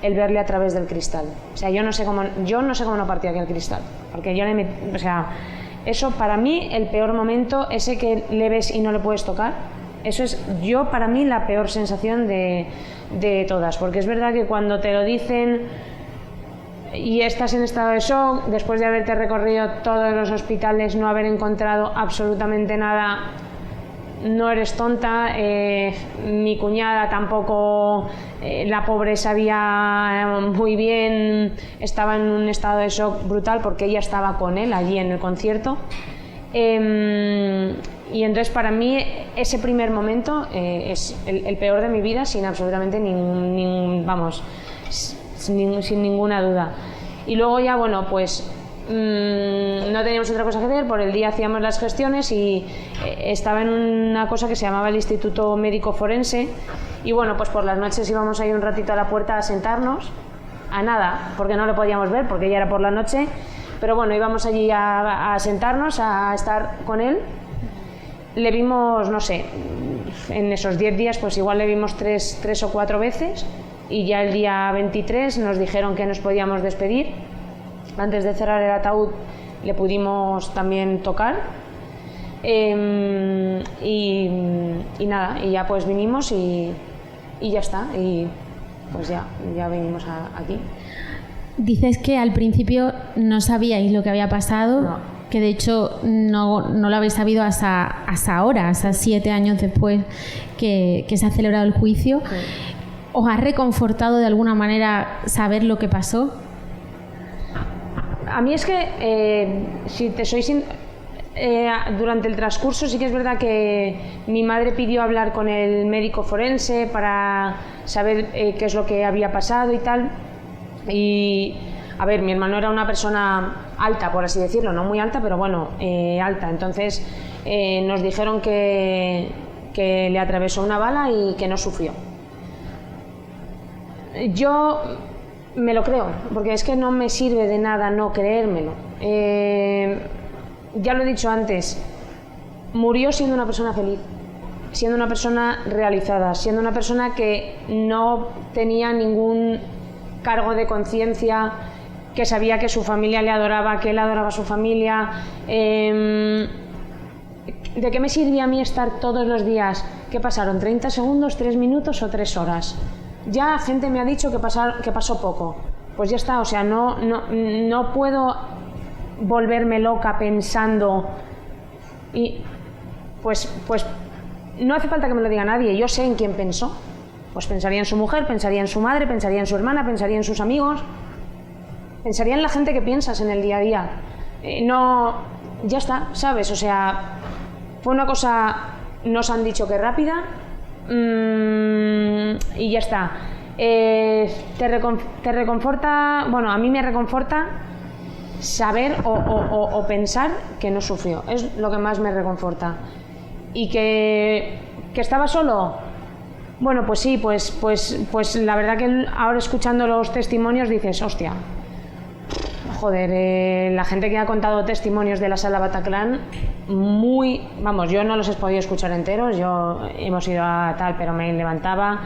el verle a través del cristal. O sea, yo no sé cómo no partía aquel cristal, porque eso para mí, el peor momento, ese que le ves y no le puedes tocar, eso es para mí la peor sensación de todas, porque es verdad que cuando te lo dicen y estás en estado de shock, después de haberte recorrido todos los hospitales, no haber encontrado absolutamente nada, no eres tonta. Mi cuñada tampoco, la pobre, sabía muy bien, estaba en un estado de shock brutal, porque ella estaba con él allí en el concierto. Y entonces, para mí, ese primer momento es el peor de mi vida, sin absolutamente sin ninguna duda. Y luego ya, bueno, pues no teníamos otra cosa que hacer. Por el día hacíamos las gestiones, y estaba en una cosa que se llamaba el Instituto Médico Forense, y bueno, pues por las noches íbamos ahí un ratito a la puerta a sentarnos, a nada, porque no lo podíamos ver, porque ya era por la noche, pero bueno, íbamos allí a sentarnos, a estar con él. Le vimos, no sé, en esos 10 días pues igual le vimos 3 o 4 veces, y ya el día 23 nos dijeron que nos podíamos despedir. Antes de cerrar el ataúd le pudimos también tocar, y nada, y ya pues vinimos, y ya está, y pues ya vinimos aquí. Dices que al principio no sabíais lo que había pasado. No. que de hecho no lo habéis sabido hasta ahora, hasta 7 años después que se ha celebrado el juicio. ¿Os ha reconfortado de alguna manera saber lo que pasó? A mí es que, si te soy durante el transcurso sí que es verdad que mi madre pidió hablar con el médico forense para saber qué es lo que había pasado y tal. Y, a ver, mi hermano era una persona alta, por así decirlo, no muy alta, pero bueno, alta. Entonces nos dijeron que le atravesó una bala y que no sufrió. Yo me lo creo, porque es que no me sirve de nada no creérmelo. Ya lo he dicho antes, murió siendo una persona feliz, siendo una persona realizada, siendo una persona que no tenía ningún cargo de conciencia, que sabía que su familia le adoraba, que él adoraba a su familia. ¿De qué me sirvió a mí estar todos los días? ¿Qué pasaron? ¿30 segundos, 3 minutos o 3 horas? Ya gente me ha dicho que pasó poco. Pues ya está, o sea, no puedo volverme loca pensando y pues no hace falta que me lo diga nadie, yo sé en quién pensó. Pues pensaría en su mujer, pensaría en su madre, pensaría en su hermana, pensaría en sus amigos, pensaría en la gente que piensas en el día a día. Ya está, ¿sabes? O sea, fue una cosa, nos han dicho que rápida, y ya está. Te reconforta, bueno, a mí me reconforta saber o pensar que no sufrió, es lo que más me reconforta. Y que estaba solo, bueno, pues sí, pues la verdad que ahora escuchando los testimonios dices, hostia, joder, la gente que ha contado testimonios de la sala Bataclan, vamos, yo no los he podido escuchar enteros, hemos ido a tal, pero me levantaba,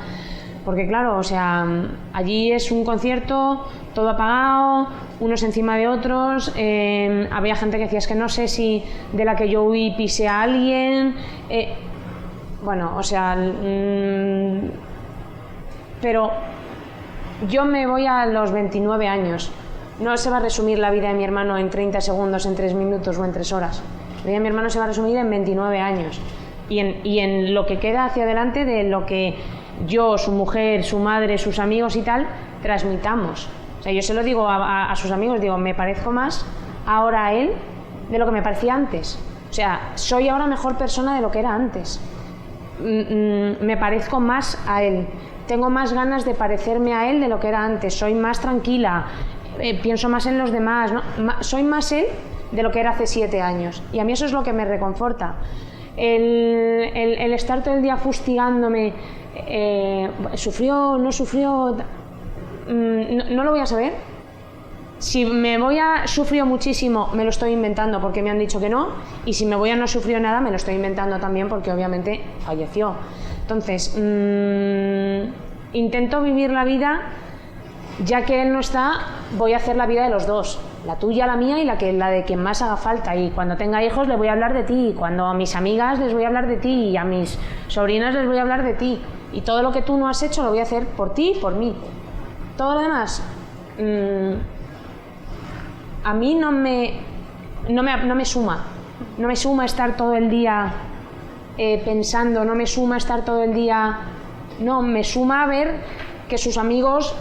porque claro, o sea, allí es un concierto, todo apagado, unos encima de otros, había gente que decía, es que no sé si de la que yo huí pisé a alguien, bueno, o sea, pero yo me voy a los 29 años. No se va a resumir la vida de mi hermano en 30 segundos, en 3 minutos o en 3 horas. La vida de mi hermano se va a resumir en 29 años. Y en lo que queda hacia adelante de lo que yo, su mujer, su madre, sus amigos y tal, transmitamos. O sea, yo se lo digo a sus amigos, digo, me parezco más ahora a él de lo que me parecía antes. O sea, soy ahora mejor persona de lo que era antes. Me parezco más a él. Tengo más ganas de parecerme a él de lo que era antes. Soy más tranquila. Pienso más en los demás, ¿no? Soy más él de lo que era hace 7 años. Y a mí eso es lo que me reconforta. El estar todo el día fustigándome, ¿sufrió, no sufrió? No lo voy a saber. Si me voy a sufrió muchísimo, me lo estoy inventando porque me han dicho que no. Y si me voy a no sufrió nada, me lo estoy inventando también porque obviamente falleció. Entonces, intento vivir la vida. Ya que él no está, voy a hacer la vida de los dos, la tuya, la mía y la de quien más haga falta. Y cuando tenga hijos les voy a hablar de ti, y cuando a mis amigas les voy a hablar de ti, y a mis sobrinas les voy a hablar de ti. Y todo lo que tú no has hecho lo voy a hacer por ti y por mí. Todo lo demás, a mí no me suma. No me suma estar todo el día pensando, no me suma estar todo el día... No, me suma ver que sus amigos...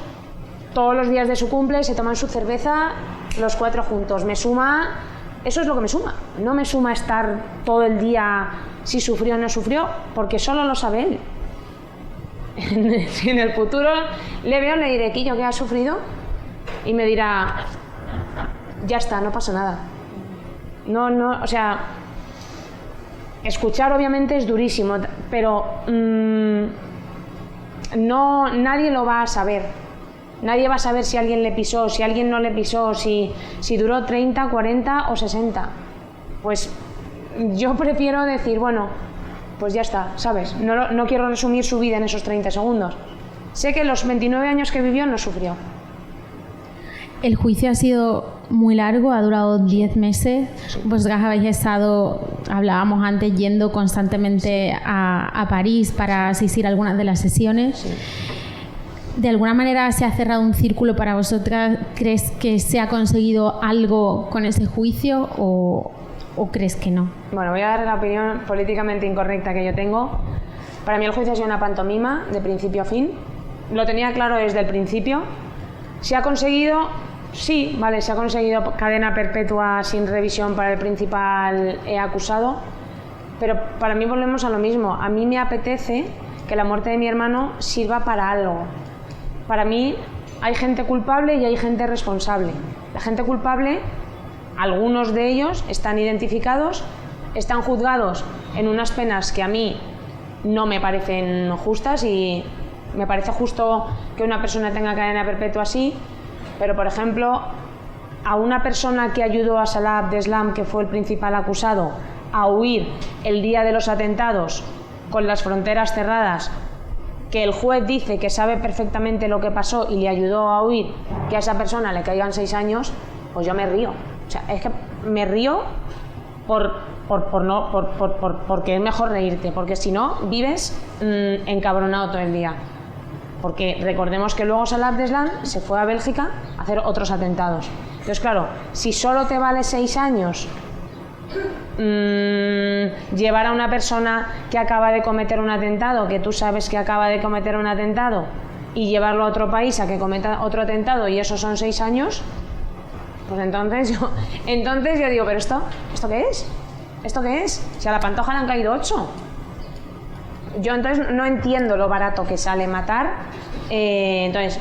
todos los días de su cumple se toman su cerveza los 4 juntos. Me suma, eso es lo que me suma. No me suma estar todo el día si sufrió o no sufrió, porque solo lo sabe él. Si en el futuro le veo, le diré, Quillo, ¿qué has sufrido? Y me dirá, ya está, no pasa nada. No, o sea, escuchar obviamente es durísimo, pero nadie lo va a saber. Nadie va a saber si alguien le pisó, si alguien no le pisó, si duró 30, 40 o 60. Pues yo prefiero decir, bueno, pues ya está, ¿sabes? No quiero resumir su vida en esos 30 segundos. Sé que los 29 años que vivió no sufrió. El juicio ha sido muy largo, ha durado 10 meses. Sí. Vosotras habéis estado, hablábamos antes, yendo constantemente a París para asistir a algunas de las sesiones. Sí. ¿De alguna manera se ha cerrado un círculo para vosotras? ¿Crees que se ha conseguido algo con ese juicio o crees que no? Bueno, voy a dar la opinión políticamente incorrecta que yo tengo. Para mí el juicio ha sido una pantomima de principio a fin. Lo tenía claro desde el principio. ¿Se ha conseguido? Sí, vale, se ha conseguido cadena perpetua sin revisión para el principal acusado. Pero para mí volvemos a lo mismo. A mí me apetece que la muerte de mi hermano sirva para algo. Para mí hay gente culpable y hay gente responsable. La gente culpable, algunos de ellos están identificados, están juzgados en unas penas que a mí no me parecen justas y me parece justo que una persona tenga cadena perpetua así, pero por ejemplo a una persona que ayudó a Salah Abdeslam, que fue el principal acusado, a huir el día de los atentados con las fronteras cerradas, que el juez dice que sabe perfectamente lo que pasó y le ayudó a huir, que a esa persona le caigan 6 años, pues yo me río. O sea, es que me río porque es mejor reírte, porque si no vives encabronado todo el día. Porque recordemos que luego Salah Abdeslam se fue a Bélgica a hacer otros atentados. Entonces, claro, si solo te vale 6 años llevar a una persona que acaba de cometer un atentado, que tú sabes que acaba de cometer un atentado, y llevarlo a otro país a que cometa otro atentado, y esos son 6 años, pues entonces yo digo, ¿pero esto qué es? ¿Esto qué es? Si a la Pantoja le han caído 8. Yo entonces no entiendo lo barato que sale matar. Entonces,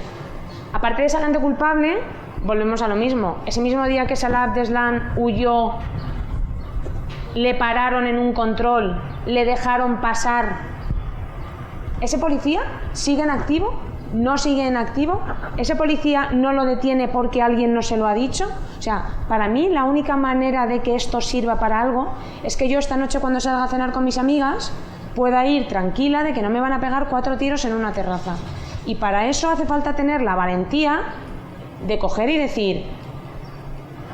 aparte de esa gente culpable, volvemos a lo mismo. Ese mismo día que Salah Abdeslam huyó, le pararon en un control, le dejaron pasar. ¿Ese policía sigue en activo? ¿No sigue en activo? ¿Ese policía no lo detiene porque alguien no se lo ha dicho? O sea, para mí la única manera de que esto sirva para algo es que yo esta noche, cuando salga a cenar con mis amigas, pueda ir tranquila de que no me van a pegar 4 tiros en una terraza. Y para eso hace falta tener la valentía de coger y decir: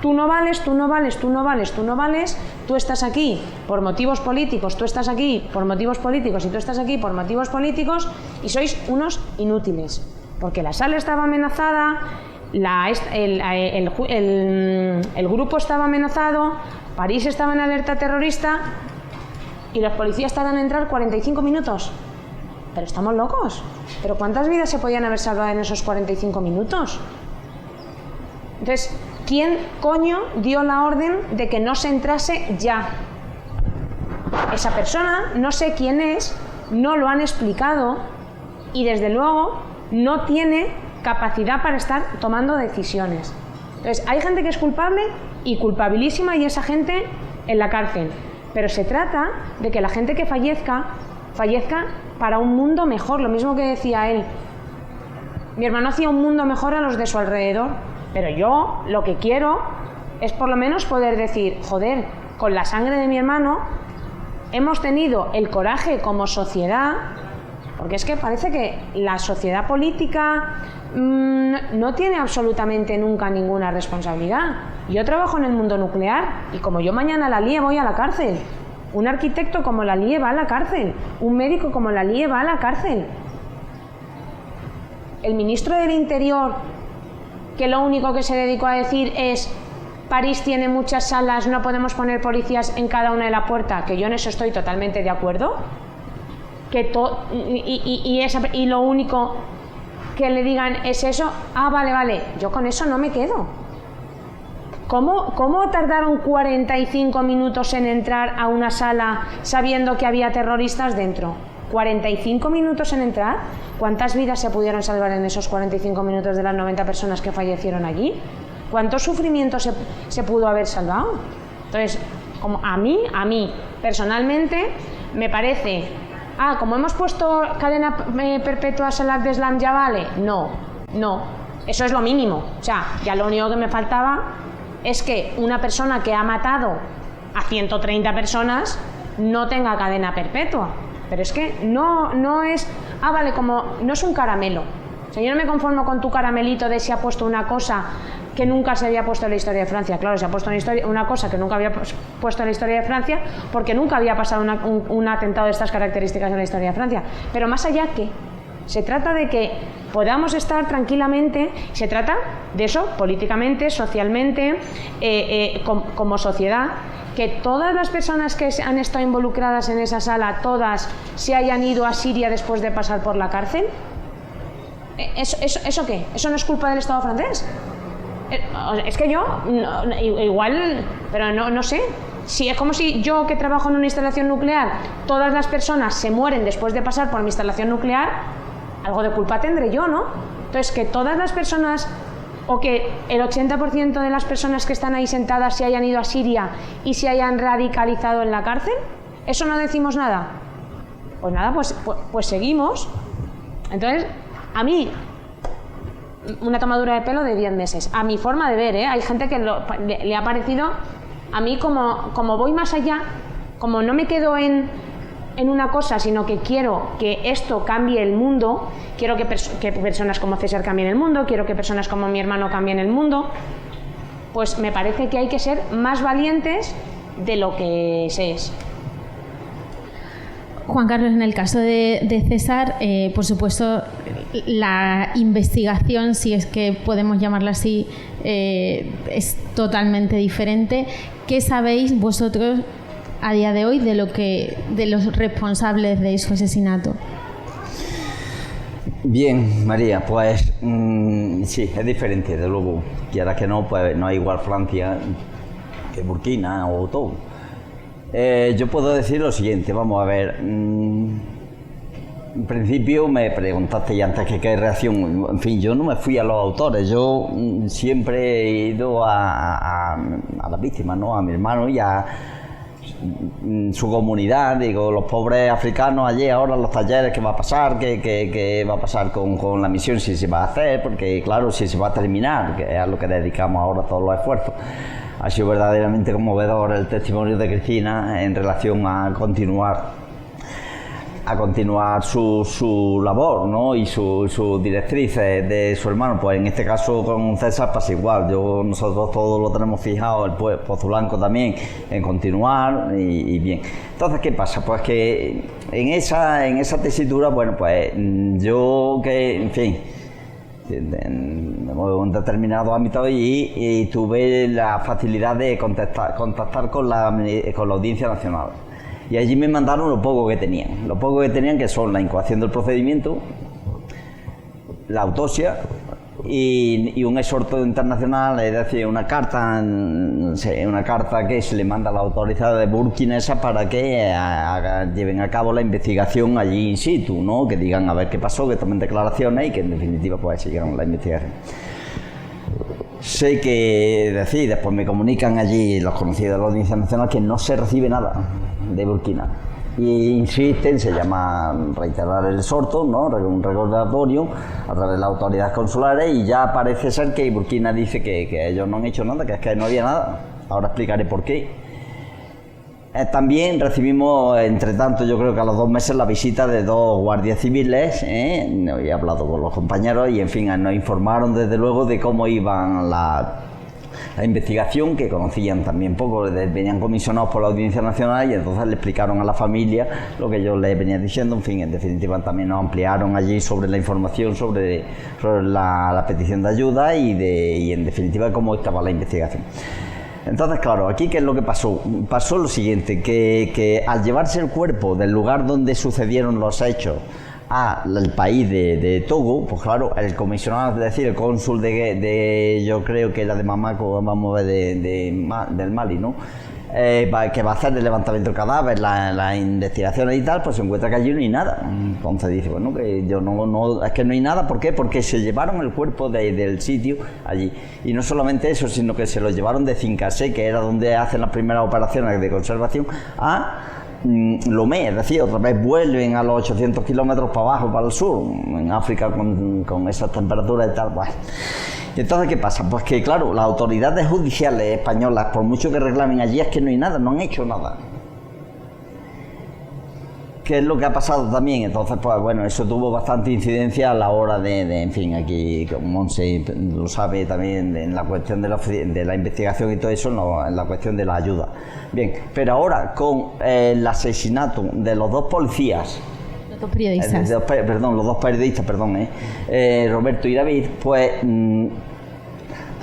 tú no vales, tú no vales, tú no vales, tú no vales, tú estás aquí por motivos políticos, tú estás aquí por motivos políticos y tú estás aquí por motivos políticos, y sois unos inútiles. Porque la sala estaba amenazada, el grupo estaba amenazado, París estaba en alerta terrorista y los policías tardan en entrar 45 minutos. Pero estamos locos. ¿Pero cuántas vidas se podían haber salvado en esos 45 minutos? Entonces, ¿quién coño dio la orden de que no se entrase ya? Esa persona, no sé quién es, no lo han explicado y desde luego no tiene capacidad para estar tomando decisiones. Entonces, hay gente que es culpable y culpabilísima, y esa gente en la cárcel. Pero se trata de que la gente que fallezca para un mundo mejor, lo mismo que decía él. Mi hermano hacía un mundo mejor a los de su alrededor. Pero yo lo que quiero es por lo menos poder decir: joder, con la sangre de mi hermano hemos tenido el coraje como sociedad, porque es que parece que la sociedad política no tiene absolutamente nunca ninguna responsabilidad. Yo trabajo en el mundo nuclear y como yo mañana la líe, voy a la cárcel. Un arquitecto como la líe va a la cárcel. Un médico como la líe va a la cárcel. El ministro del Interior, que lo único que se dedicó a decir es: París tiene muchas salas, no podemos poner policías en cada una de la puerta, que yo en eso estoy totalmente de acuerdo, y lo único que le digan es eso. Ah, vale, yo con eso no me quedo. ¿Cómo tardaron 45 minutos en entrar a una sala sabiendo que había terroristas dentro? 45 minutos en entrar. ¿Cuántas vidas se pudieron salvar en esos 45 minutos de las 90 personas que fallecieron allí? ¿Cuánto sufrimiento se pudo haber salvado? Entonces, como a mí personalmente me parece: como hemos puesto cadena perpetua a Salah Abdeslam, ya vale. No, eso es lo mínimo. O sea, ya lo único que me faltaba es que una persona que ha matado a 130 personas no tenga cadena perpetua. Pero es que no es... vale, como no es un caramelo. O sea, yo no me conformo con tu caramelito de si ha puesto una cosa que nunca se había puesto en la historia de Francia. Claro, se ha puesto una cosa que nunca había puesto en la historia de Francia porque nunca había pasado un atentado de estas características en la historia de Francia. Pero más allá, ¿qué? Se trata de que podamos estar tranquilamente, se trata de eso, políticamente, socialmente, como sociedad, que todas las personas que han estado involucradas en esa sala, todas se hayan ido a Siria después de pasar por la cárcel. ¿Eso qué? ¿Eso no es culpa del Estado francés? Es que yo, igual, pero no sé. Si es como si yo, que trabajo en una instalación nuclear, todas las personas se mueren después de pasar por mi instalación nuclear, algo de culpa tendré yo, ¿no? Entonces, que todas las personas, o que el 80% de las personas que están ahí sentadas se hayan ido a Siria y se hayan radicalizado en la cárcel, ¿eso no decimos nada? Pues nada, pues seguimos. Entonces, a mí, una tomadura de pelo de 10 meses. A mi forma de ver, hay gente que le ha parecido... A mí, como voy más allá, como no me quedo en una cosa, sino que quiero que esto cambie el mundo, quiero que personas como César cambien el mundo, quiero que personas como mi hermano cambien el mundo, pues me parece que hay que ser más valientes de lo que se es. Juan Carlos, en el caso de César, por supuesto, la investigación, si es que podemos llamarla así, es totalmente diferente. ¿Qué sabéis vosotros a día de hoy de los responsables de su asesinato? Bien, María, pues sí, es diferente, de luego. Quiera que no, pues no es igual Francia que Burkina o Togo. Yo puedo decir lo siguiente, vamos a ver. En principio me preguntaste ya antes que qué reacción. En fin, yo no me fui a los autores, yo siempre he ido a las víctimas, ¿no? A mi hermano y a su comunidad. Digo, los pobres africanos allí ahora, los talleres, ¿qué va a pasar? ¿Qué va a pasar con la misión? Si se va a hacer, porque claro, si se va a terminar, que es a lo que dedicamos ahora todos los esfuerzos. Ha sido verdaderamente conmovedor el testimonio de Cristina en relación a continuar su labor, ¿no? Y sus directrices de su hermano. Pues en este caso con César pasa igual. Nosotros todos lo tenemos fijado, el Pozo Blanco también, en continuar y bien. Entonces, ¿qué pasa? Pues que en esa tesitura, bueno, pues yo que, en fin, en un determinado ámbito y tuve la facilidad de contactar con la Audiencia Nacional. Y allí me mandaron lo poco que tenían, que son la incoación del procedimiento, la autopsia y un exhorto internacional, es decir, una carta que se le manda a la autoridad de burkinesa para que lleven a cabo la investigación allí in situ, ¿no? Que digan a ver qué pasó, que tomen declaraciones y que en definitiva pues sigan la investigación. Sé que después me comunican allí los conocidos de la Audiencia Nacional que no se recibe nada de Burkina y insisten, se llama reiterar el exhorto, ¿no? Un recordatorio a través de las autoridades consulares y ya parece ser que Burkina dice que ellos no han hecho nada, que es que no había nada. Ahora explicaré por qué. También recibimos, entre tanto, yo creo que a los 2 meses la visita de 2 guardias civiles, he hablado con los compañeros y en fin, nos informaron desde luego de cómo iban la investigación, que conocían también poco, venían comisionados por la Audiencia Nacional y entonces le explicaron a la familia lo que yo les venía diciendo. En fin, en definitiva también nos ampliaron allí sobre la información, sobre la petición de ayuda y en definitiva cómo estaba la investigación. Entonces, claro, aquí ¿qué es lo que pasó? Pasó lo siguiente, que al llevarse el cuerpo del lugar donde sucedieron los hechos al país de Togo, pues claro, el comisionado, es decir, el cónsul yo creo que era de Bamako, vamos a ver, del Mali, ¿no? Que va a hacer el levantamiento del cadáver, la investigación y tal, pues se encuentra que allí no hay nada. Entonces dice, bueno, que yo no, es que no hay nada, ¿por qué? Porque se llevaron el cuerpo del sitio allí. Y no solamente eso, sino que se lo llevaron de Cincasé, que era donde hacen las primeras operaciones de conservación, a Lomé, es decir, otra vez vuelven a los 800 kilómetros para abajo, para el sur, en África con esas temperaturas y tal. Bueno. Y entonces, ¿qué pasa? Pues que, claro, las autoridades judiciales españolas, por mucho que reclamen allí, es que no hay nada, no han hecho nada. ¿Qué es lo que ha pasado también? Entonces, pues bueno, eso tuvo bastante incidencia a la hora en fin, aquí, como Monse lo sabe también, en la cuestión de la investigación y todo eso, en la cuestión de la ayuda. Bien, pero ahora con el asesinato de los 2 policías Los dos periodistas. Los dos periodistas, Roberto y David, pues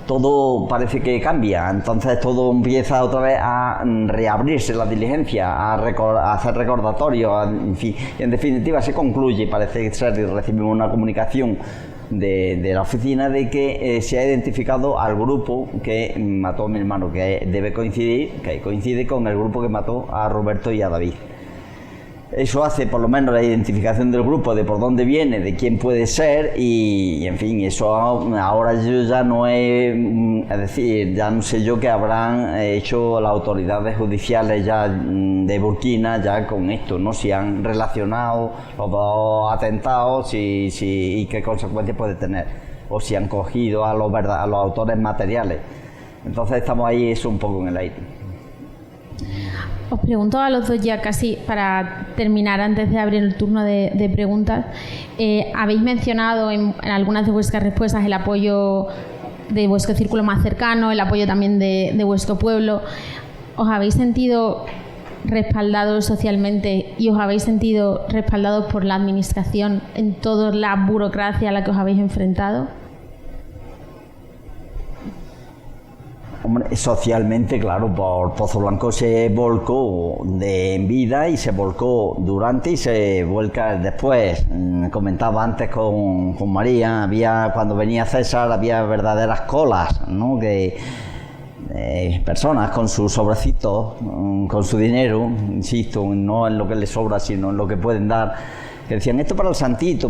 todo parece que cambia, entonces todo empieza otra vez a reabrirse la diligencia, a hacer recordatorios, en fin, y en definitiva se concluye, parece ser, y recibimos una comunicación de la oficina de que se ha identificado al grupo que mató a mi hermano, que coincide con el grupo que mató a Roberto y a David. Eso hace por lo menos la identificación del grupo, de por dónde viene, de quién puede ser y en fin, eso ahora yo ya no es decir, ya no sé yo qué habrán hecho las autoridades judiciales ya de Burkina ya con esto, ¿no? Si han relacionado los dos atentados y qué consecuencias puede tener, o si han cogido a los autores materiales. Entonces estamos ahí, eso un poco en el aire. Os pregunto a los dos ya casi para terminar, antes de abrir el turno de preguntas. Habéis mencionado en algunas de vuestras respuestas el apoyo de vuestro círculo más cercano, el apoyo también de vuestro pueblo. ¿Os habéis sentido respaldados socialmente y os habéis sentido respaldados por la administración en toda la burocracia a la que os habéis enfrentado? Hombre, socialmente, claro, por Pozo Blanco se volcó en vida y se volcó durante y se vuelca después. Comentaba antes con María, cuando venía César había verdaderas colas, ¿no? Personas con sus sobrecitos, con su dinero, insisto, no en lo que les sobra, sino en lo que pueden dar, que decían esto para el santito,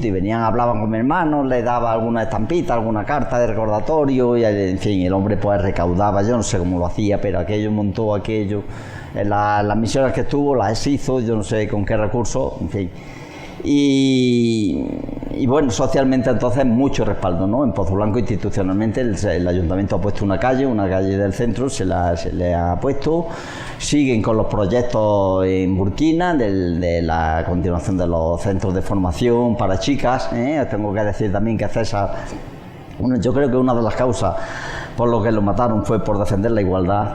y venían, hablaban con mi hermano, le daba alguna estampita, alguna carta de recordatorio, y en fin, el hombre pues recaudaba, yo no sé cómo lo hacía, pero aquello montó aquello, las misiones que estuvo las hizo, yo no sé con qué recursos, en fin. Y bueno, socialmente entonces mucho respaldo, ¿no? En Pozo Blanco institucionalmente el ayuntamiento ha puesto una calle del centro, se le ha puesto, siguen con los proyectos en Burkina de la continuación de los centros de formación para chicas, tengo que decir también que César, yo creo que una de las causas por lo que lo mataron fue por defender la igualdad.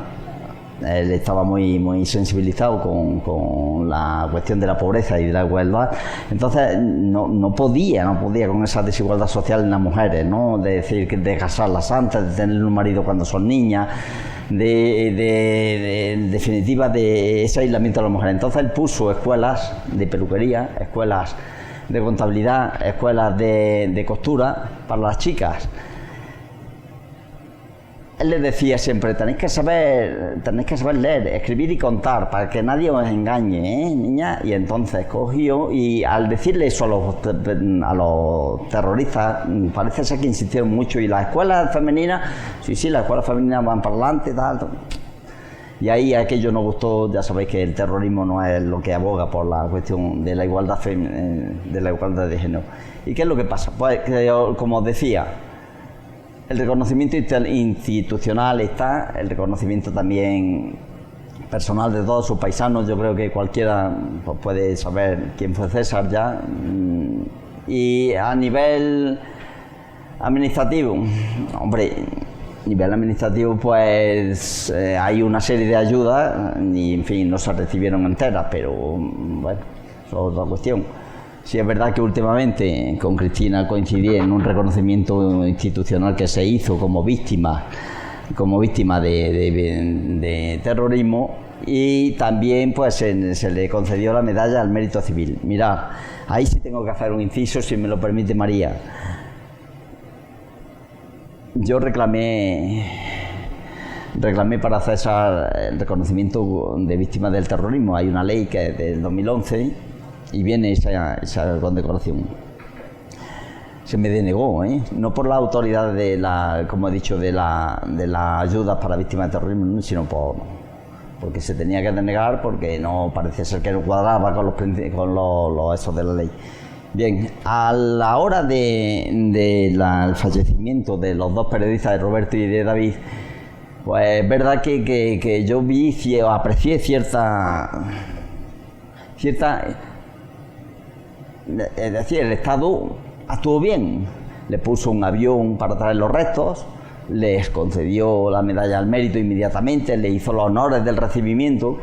Él estaba muy sensibilizado con la cuestión de la pobreza y de la igualdad, entonces no podía con esa desigualdad social en las mujeres, ¿no? De decir que de casarlas antes, de tener un marido cuando son niñas, en definitiva de ese aislamiento de las mujeres. Entonces él puso escuelas de peluquería, escuelas de contabilidad, escuelas de costura para las chicas. Él les decía siempre, tenéis que saber leer, escribir y contar, para que nadie os engañe, niña. Y entonces cogió, y al decirle eso a los terroristas, parece ser que insistieron mucho. Y las escuelas femeninas, sí, las escuelas femeninas van para adelante, tal. Y ahí aquello no gustó. Ya sabéis que el terrorismo no es lo que aboga por la cuestión de la igualdad de género. ¿Y qué es lo que pasa? Pues, como os decía, el reconocimiento institucional está, el reconocimiento también personal de todos sus paisanos. Yo creo que cualquiera pues, puede saber quién fue César ya. Y a nivel administrativo, hombre, pues hay una serie de ayudas y en fin no se recibieron enteras, pero bueno, eso es otra cuestión. Sí, es verdad que últimamente con Cristina coincidí en un reconocimiento institucional que se hizo como víctima de terrorismo, y también pues se le concedió la medalla al mérito civil. Mirad, ahí sí tengo que hacer un inciso, si me lo permite María. Yo reclamé para César el reconocimiento de víctimas del terrorismo. Hay una ley que es del 2011 y viene esa condecoración. Se me denegó, no por la autoridad como he dicho, de la ayuda para víctimas de terrorismo, sino porque se tenía que denegar, porque no parece ser que no cuadraba con los esos de la ley. Bien, a la hora del fallecimiento de los dos periodistas, de Roberto y de David, pues es verdad que yo aprecié cierta, es decir, el Estado actuó bien, le puso un avión para traer los restos, les concedió la medalla al mérito inmediatamente, le hizo los honores del recibimiento.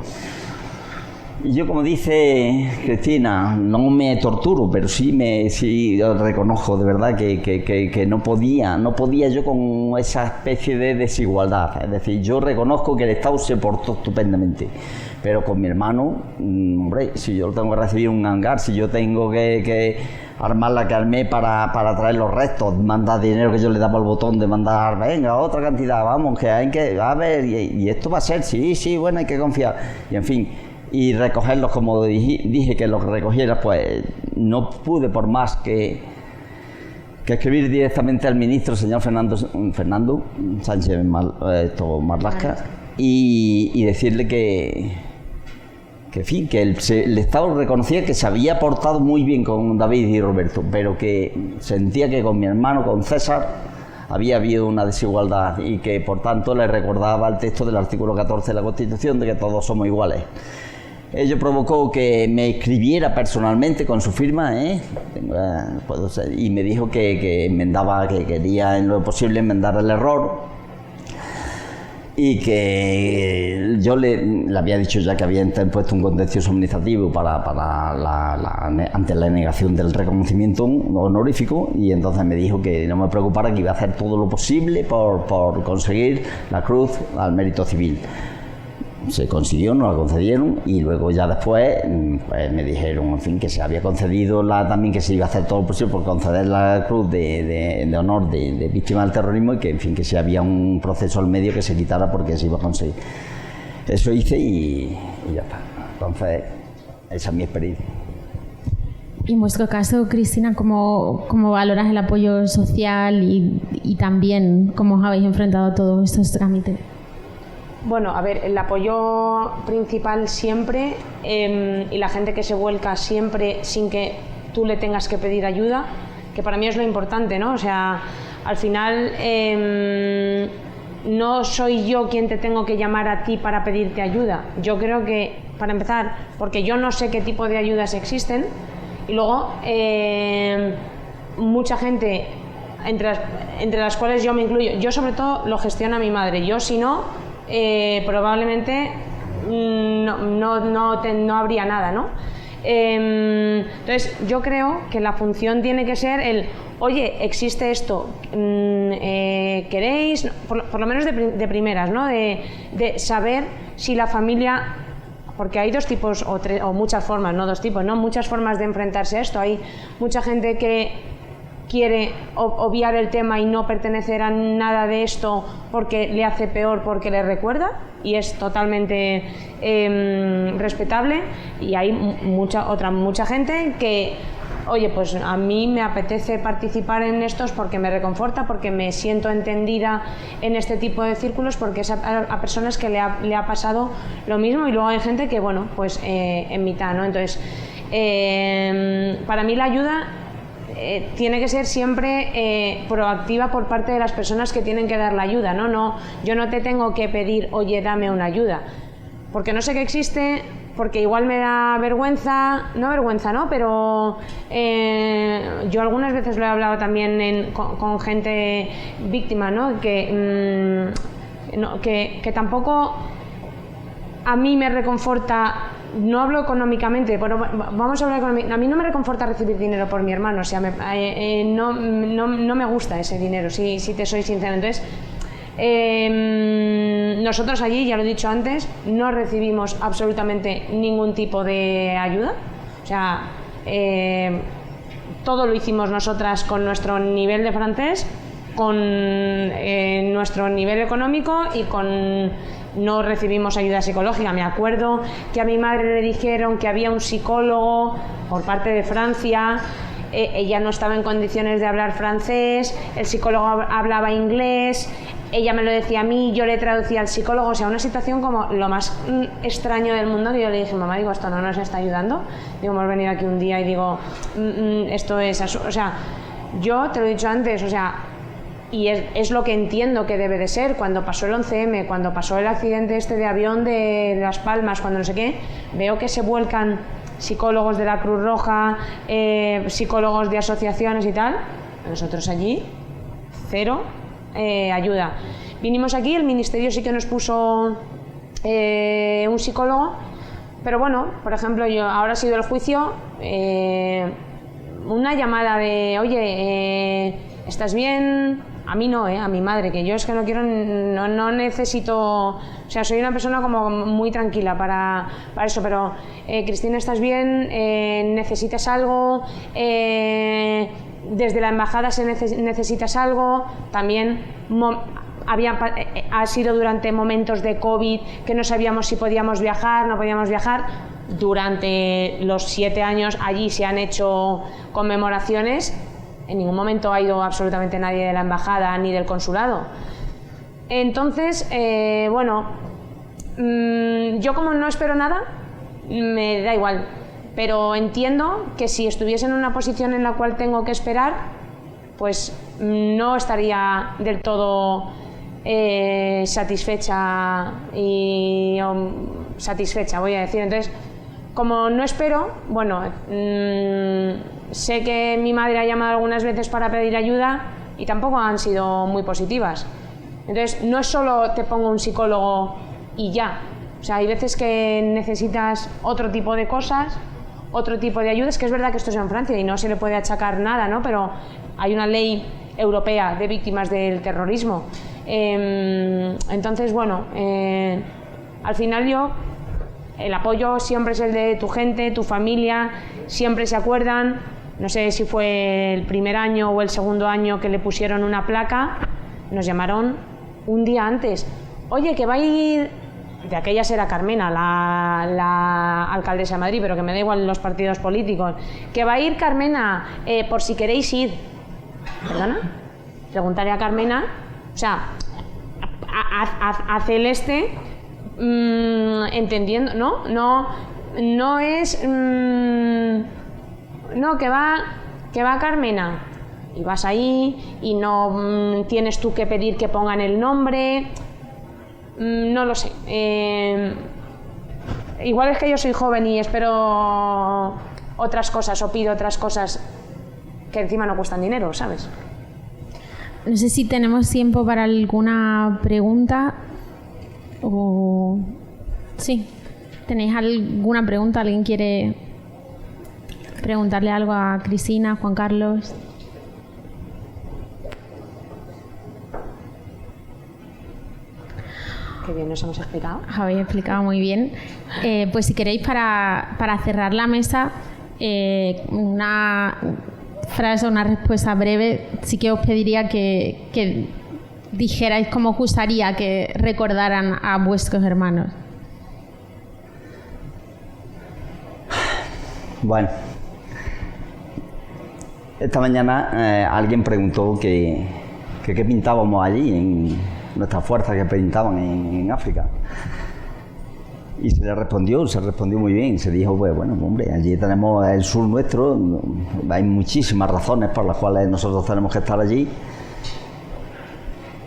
Y yo, como dice Cristina, no me torturo, pero sí reconozco de verdad que no podía yo con esa especie de desigualdad. Es decir, yo reconozco que el Estado se portó estupendamente, pero con mi hermano, hombre, si yo tengo que recibir un hangar, si yo tengo que armar la que armé para traer los restos, mandar dinero que yo le daba al botón de mandar, venga, otra cantidad, vamos, que hay que, a ver, y esto va a ser, sí, bueno, hay que confiar, y en fin, y recogerlos como dije que los recogiera, pues no pude por más que escribir directamente al ministro, señor Fernando Sánchez Marlaska, y decirle que en fin, que el Estado reconocía que se había portado muy bien con David y Roberto, pero que sentía que con mi hermano, con César, había habido una desigualdad y que por tanto le recordaba el texto del artículo 14 de la Constitución de que todos somos iguales. Ello provocó que me escribiera personalmente con su firma, y me dijo que enmendaba, que quería en lo posible enmendar el error, y que yo le había dicho ya que había interpuesto un contencioso administrativo ante la negación del reconocimiento honorífico, y entonces me dijo que no me preocupara, que iba a hacer todo lo posible por conseguir la cruz al mérito civil. Se consiguió, nos la concedieron, y luego ya después pues me dijeron, en fin, que se había concedido también, que se iba a hacer todo lo posible por conceder la cruz de honor de víctima del terrorismo, y que, en fin, que si había un proceso al medio que se quitara porque se iba a conseguir. Eso hice y ya está. Entonces, esa es mi experiencia. Y en vuestro caso, Cristina, ¿cómo valoras el apoyo social y también cómo os habéis enfrentado a todos estos trámites? Bueno, a ver, el apoyo principal siempre, y la gente que se vuelca siempre sin que tú le tengas que pedir ayuda, que para mí es lo importante, ¿no? O sea, al final no soy yo quien te tengo que llamar a ti para pedirte ayuda. Yo creo que, para empezar, porque yo no sé qué tipo de ayudas existen, y luego mucha gente, entre las cuales yo me incluyo, yo sobre todo lo gestiona mi madre, yo si no, probablemente no habría nada, ¿no? Entonces yo creo que la función tiene que ser oye, existe esto, queréis, por lo menos de primeras, ¿no? De saber si la familia, porque hay dos tipos o muchas formas, no dos tipos, ¿no? Muchas formas de enfrentarse a esto. Hay mucha gente que quiere obviar el tema y no pertenecer a nada de esto porque le hace peor, porque le recuerda, y es totalmente respetable, y hay mucha gente que, oye, pues a mí me apetece participar en estos porque me reconforta, porque me siento entendida en este tipo de círculos, porque es a personas que le ha pasado lo mismo, y luego hay gente que, bueno, pues en mitad, ¿no? Entonces, para mí la ayuda tiene que ser siempre proactiva por parte de las personas que tienen que dar la ayuda, ¿no? Yo no te tengo que pedir, oye, dame una ayuda, porque no sé que existe, porque igual me da vergüenza, ¿no? Pero yo algunas veces lo he hablado también con gente víctima, ¿no? Que tampoco a mí me reconforta. No hablo económicamente, pero vamos a hablar económicamente. A mí no me reconforta recibir dinero por mi hermano, o sea, no me gusta ese dinero, si te soy sincera. Entonces, nosotros allí, ya lo he dicho antes, no recibimos absolutamente ningún tipo de ayuda. O sea, todo lo hicimos nosotras con nuestro nivel de francés, con nuestro nivel económico y no recibimos ayuda psicológica. Me acuerdo que a mi madre le dijeron que había un psicólogo por parte de Francia, ella no estaba en condiciones de hablar francés, el psicólogo hablaba inglés, ella me lo decía a mí, yo le traducía al psicólogo, o sea, una situación como lo más extraño del mundo, que yo le dije, mamá, digo, esto no nos está ayudando, digo, hemos venido aquí un día y digo, esto es, o sea, yo te lo he dicho antes, o sea, y es lo que entiendo que debe de ser. Cuando pasó el 11M, cuando pasó el accidente de avión de Las Palmas, cuando no sé qué, veo que se vuelcan psicólogos de la Cruz Roja, psicólogos de asociaciones y tal. Nosotros allí, cero ayuda. Vinimos aquí, el ministerio sí que nos puso un psicólogo, Pero bueno, por ejemplo, ahora ha sido el juicio, una llamada de, oye, ¿estás bien? A mí no, a mi madre, que yo es que no quiero, no necesito, o sea, soy una persona como muy tranquila para eso, pero Cristina, ¿estás bien? ¿Necesitas algo? Desde la embajada si necesitas algo, también ha sido durante momentos de COVID que no sabíamos si podíamos viajar, no podíamos viajar. Durante los 7 años allí se han hecho conmemoraciones. En ningún momento ha ido absolutamente nadie de la embajada ni del consulado. Entonces, bueno, yo como no espero nada, me da igual. Pero entiendo que si estuviese en una posición en la cual tengo que esperar, pues no estaría del todo satisfecha voy a decir. Entonces, como no espero, bueno, sé que mi madre ha llamado algunas veces para pedir ayuda y tampoco han sido muy positivas. Entonces, no es solo te pongo un psicólogo y ya. O sea, hay veces que necesitas otro tipo de cosas, otro tipo de ayudas, que es verdad que esto es en Francia y no se le puede achacar nada, ¿no? Pero hay una ley europea de víctimas del terrorismo. Entonces, bueno, al final el apoyo siempre es el de tu gente, tu familia, siempre se acuerdan. No sé si fue el primer año o el segundo año que le pusieron una placa, nos llamaron un día antes. Oye, que va a ir, de aquellas era Carmena, la alcaldesa de Madrid, pero que me da igual los partidos políticos, que va a ir Carmena, por si queréis ir. ¿Perdona? Preguntaré a Carmena, o sea, a Celeste, entendiendo, no es, no, que va Carmena, y vas ahí y no tienes tú que pedir que pongan el nombre, no lo sé. Igual es que yo soy joven y espero otras cosas o pido otras cosas que encima no cuestan dinero, ¿sabes? No sé si tenemos tiempo para alguna pregunta o... Sí, ¿tenéis alguna pregunta? ¿Alguien quiere preguntarle algo a Cristina, Juan Carlos? Qué bien nos hemos explicado. Habéis explicado muy bien. Pues si queréis, para cerrar la mesa, una frase o una respuesta breve, sí que os pediría que dijerais cómo os gustaría que recordaran a vuestros hermanos. Bueno, esta mañana alguien preguntó que qué pintábamos allí, en nuestras fuerzas que pintaban en África. Y se respondió muy bien. Se dijo, pues bueno, hombre, allí tenemos el sur nuestro, hay muchísimas razones por las cuales nosotros tenemos que estar allí.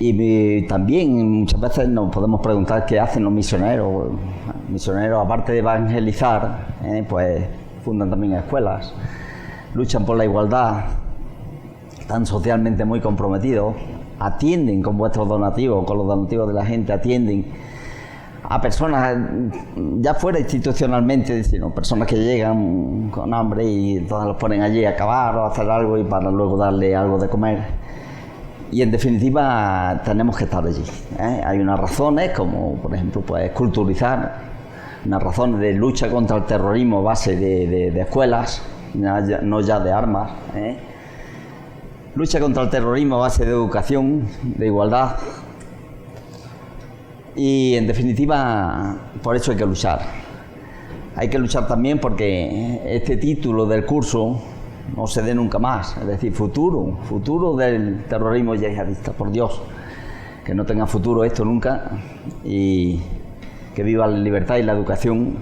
Y también muchas veces nos podemos preguntar qué hacen los misioneros. Misioneros, aparte de evangelizar, pues fundan también escuelas, luchan por la igualdad, están socialmente muy comprometidos, atienden con vuestros donativos, con los donativos de la gente, atienden a personas, ya fuera institucionalmente, sino personas que llegan con hambre y entonces los ponen allí a cavar o a hacer algo y para luego darle algo de comer. Y en definitiva tenemos que estar allí. Hay unas razones como, por ejemplo, pues culturizar, unas razones de lucha contra el terrorismo a base de escuelas, no ya de armas. Lucha contra el terrorismo a base de educación, de igualdad. Y en definitiva, por eso hay que luchar. Hay que luchar también porque este título del curso no se dé nunca más. Es decir, futuro del terrorismo yihadista, por Dios. Que no tenga futuro esto nunca y que viva la libertad y la educación,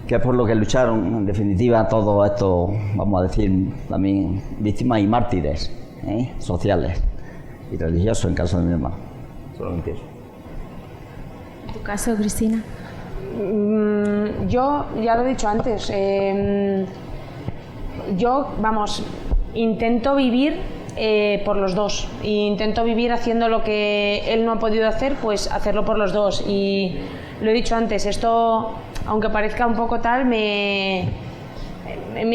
que es por lo que lucharon, en definitiva, todos estos, vamos a decir, también víctimas y mártires sociales y religiosos, en caso de mi hermano. Solamente eso. ¿En tu caso, Cristina? Yo, ya lo he dicho antes, yo, intento vivir por los dos. Intento vivir haciendo lo que él no ha podido hacer, pues hacerlo por los dos. Y lo he dicho antes, esto aunque parezca un poco tal, me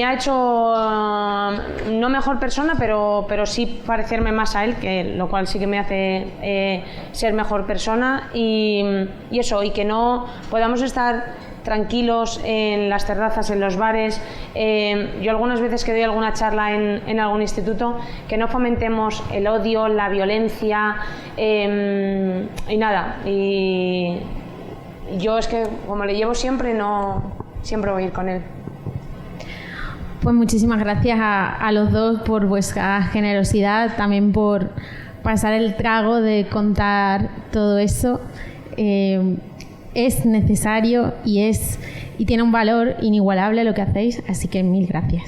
ha hecho no mejor persona, pero sí parecerme más a él, lo cual sí que me hace ser mejor persona y eso, y que no podamos estar tranquilos en las terrazas, en los bares. Yo algunas veces que doy alguna charla en algún instituto, que no fomentemos el odio, la violencia y nada. Y yo es que como le llevo siempre, siempre voy a ir con él. Pues muchísimas gracias a los dos por vuestra generosidad, también por pasar el trago de contar todo eso. Es necesario y tiene un valor inigualable lo que hacéis, así que mil gracias.